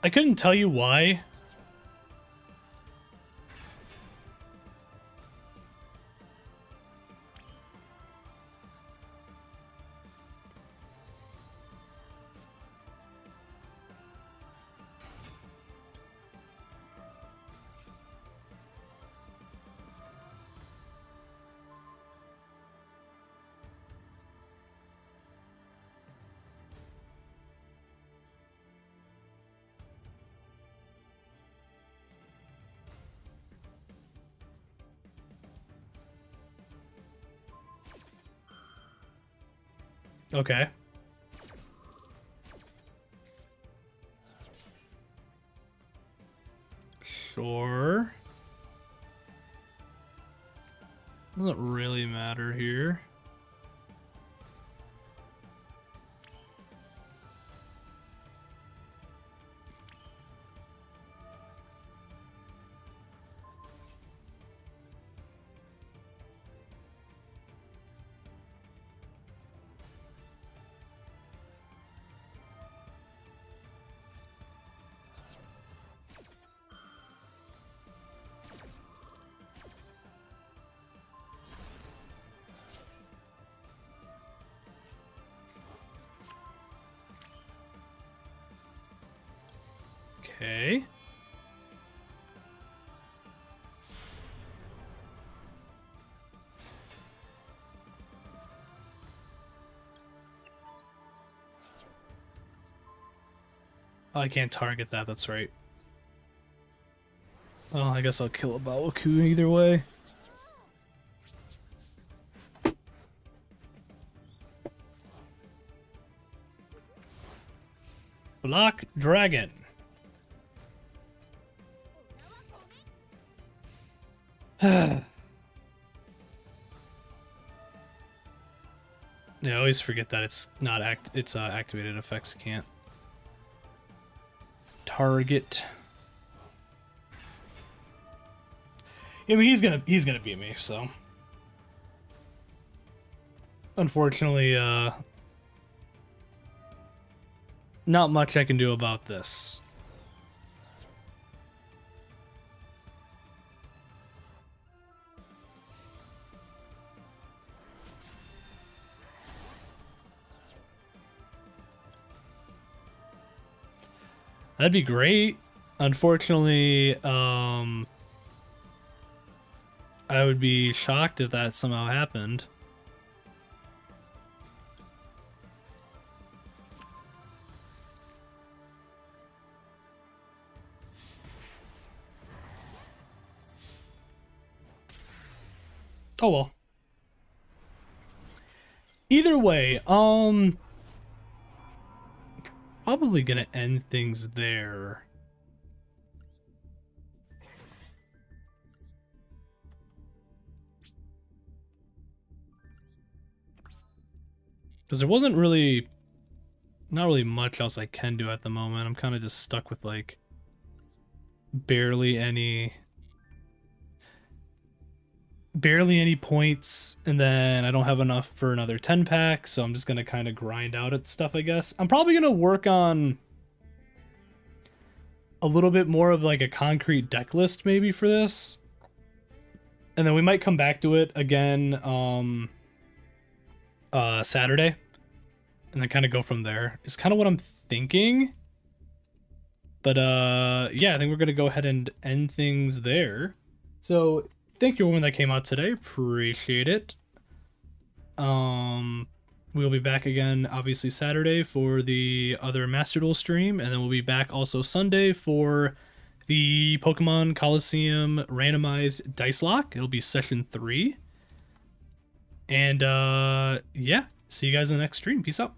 I couldn't tell you why. Okay. Sure. Doesn't really matter here. Okay. Oh, I can't target that, that's right. Well, I guess I'll kill a Baoku either way. Black Dragon. Yeah, I always forget that it's not activated effects can't target. I mean, he's gonna beat me, so unfortunately, not much I can do about this. That'd be great. Unfortunately, I would be shocked if that somehow happened. Oh well. Either way, probably gonna end things there. Because there wasn't really, not really much else I can do at the moment. I'm kind of just stuck with, like, barely any points, and then I don't have enough for another 10 pack, so I'm just gonna kind of grind out at stuff, I guess. I'm probably gonna work on a little bit more of like a concrete deck list maybe for this, and then we might come back to it again Saturday, and then kind of go from there. It's kind of what I'm thinking. But yeah, I think we're gonna go ahead and end things there. So thank you everyone that came out today. Appreciate it. We'll be back again obviously Saturday for the other Master Duel stream, and then we'll be back also Sunday for the Pokemon Coliseum randomized dice lock. It'll be session 3. And yeah, see you guys in the next stream. Peace out.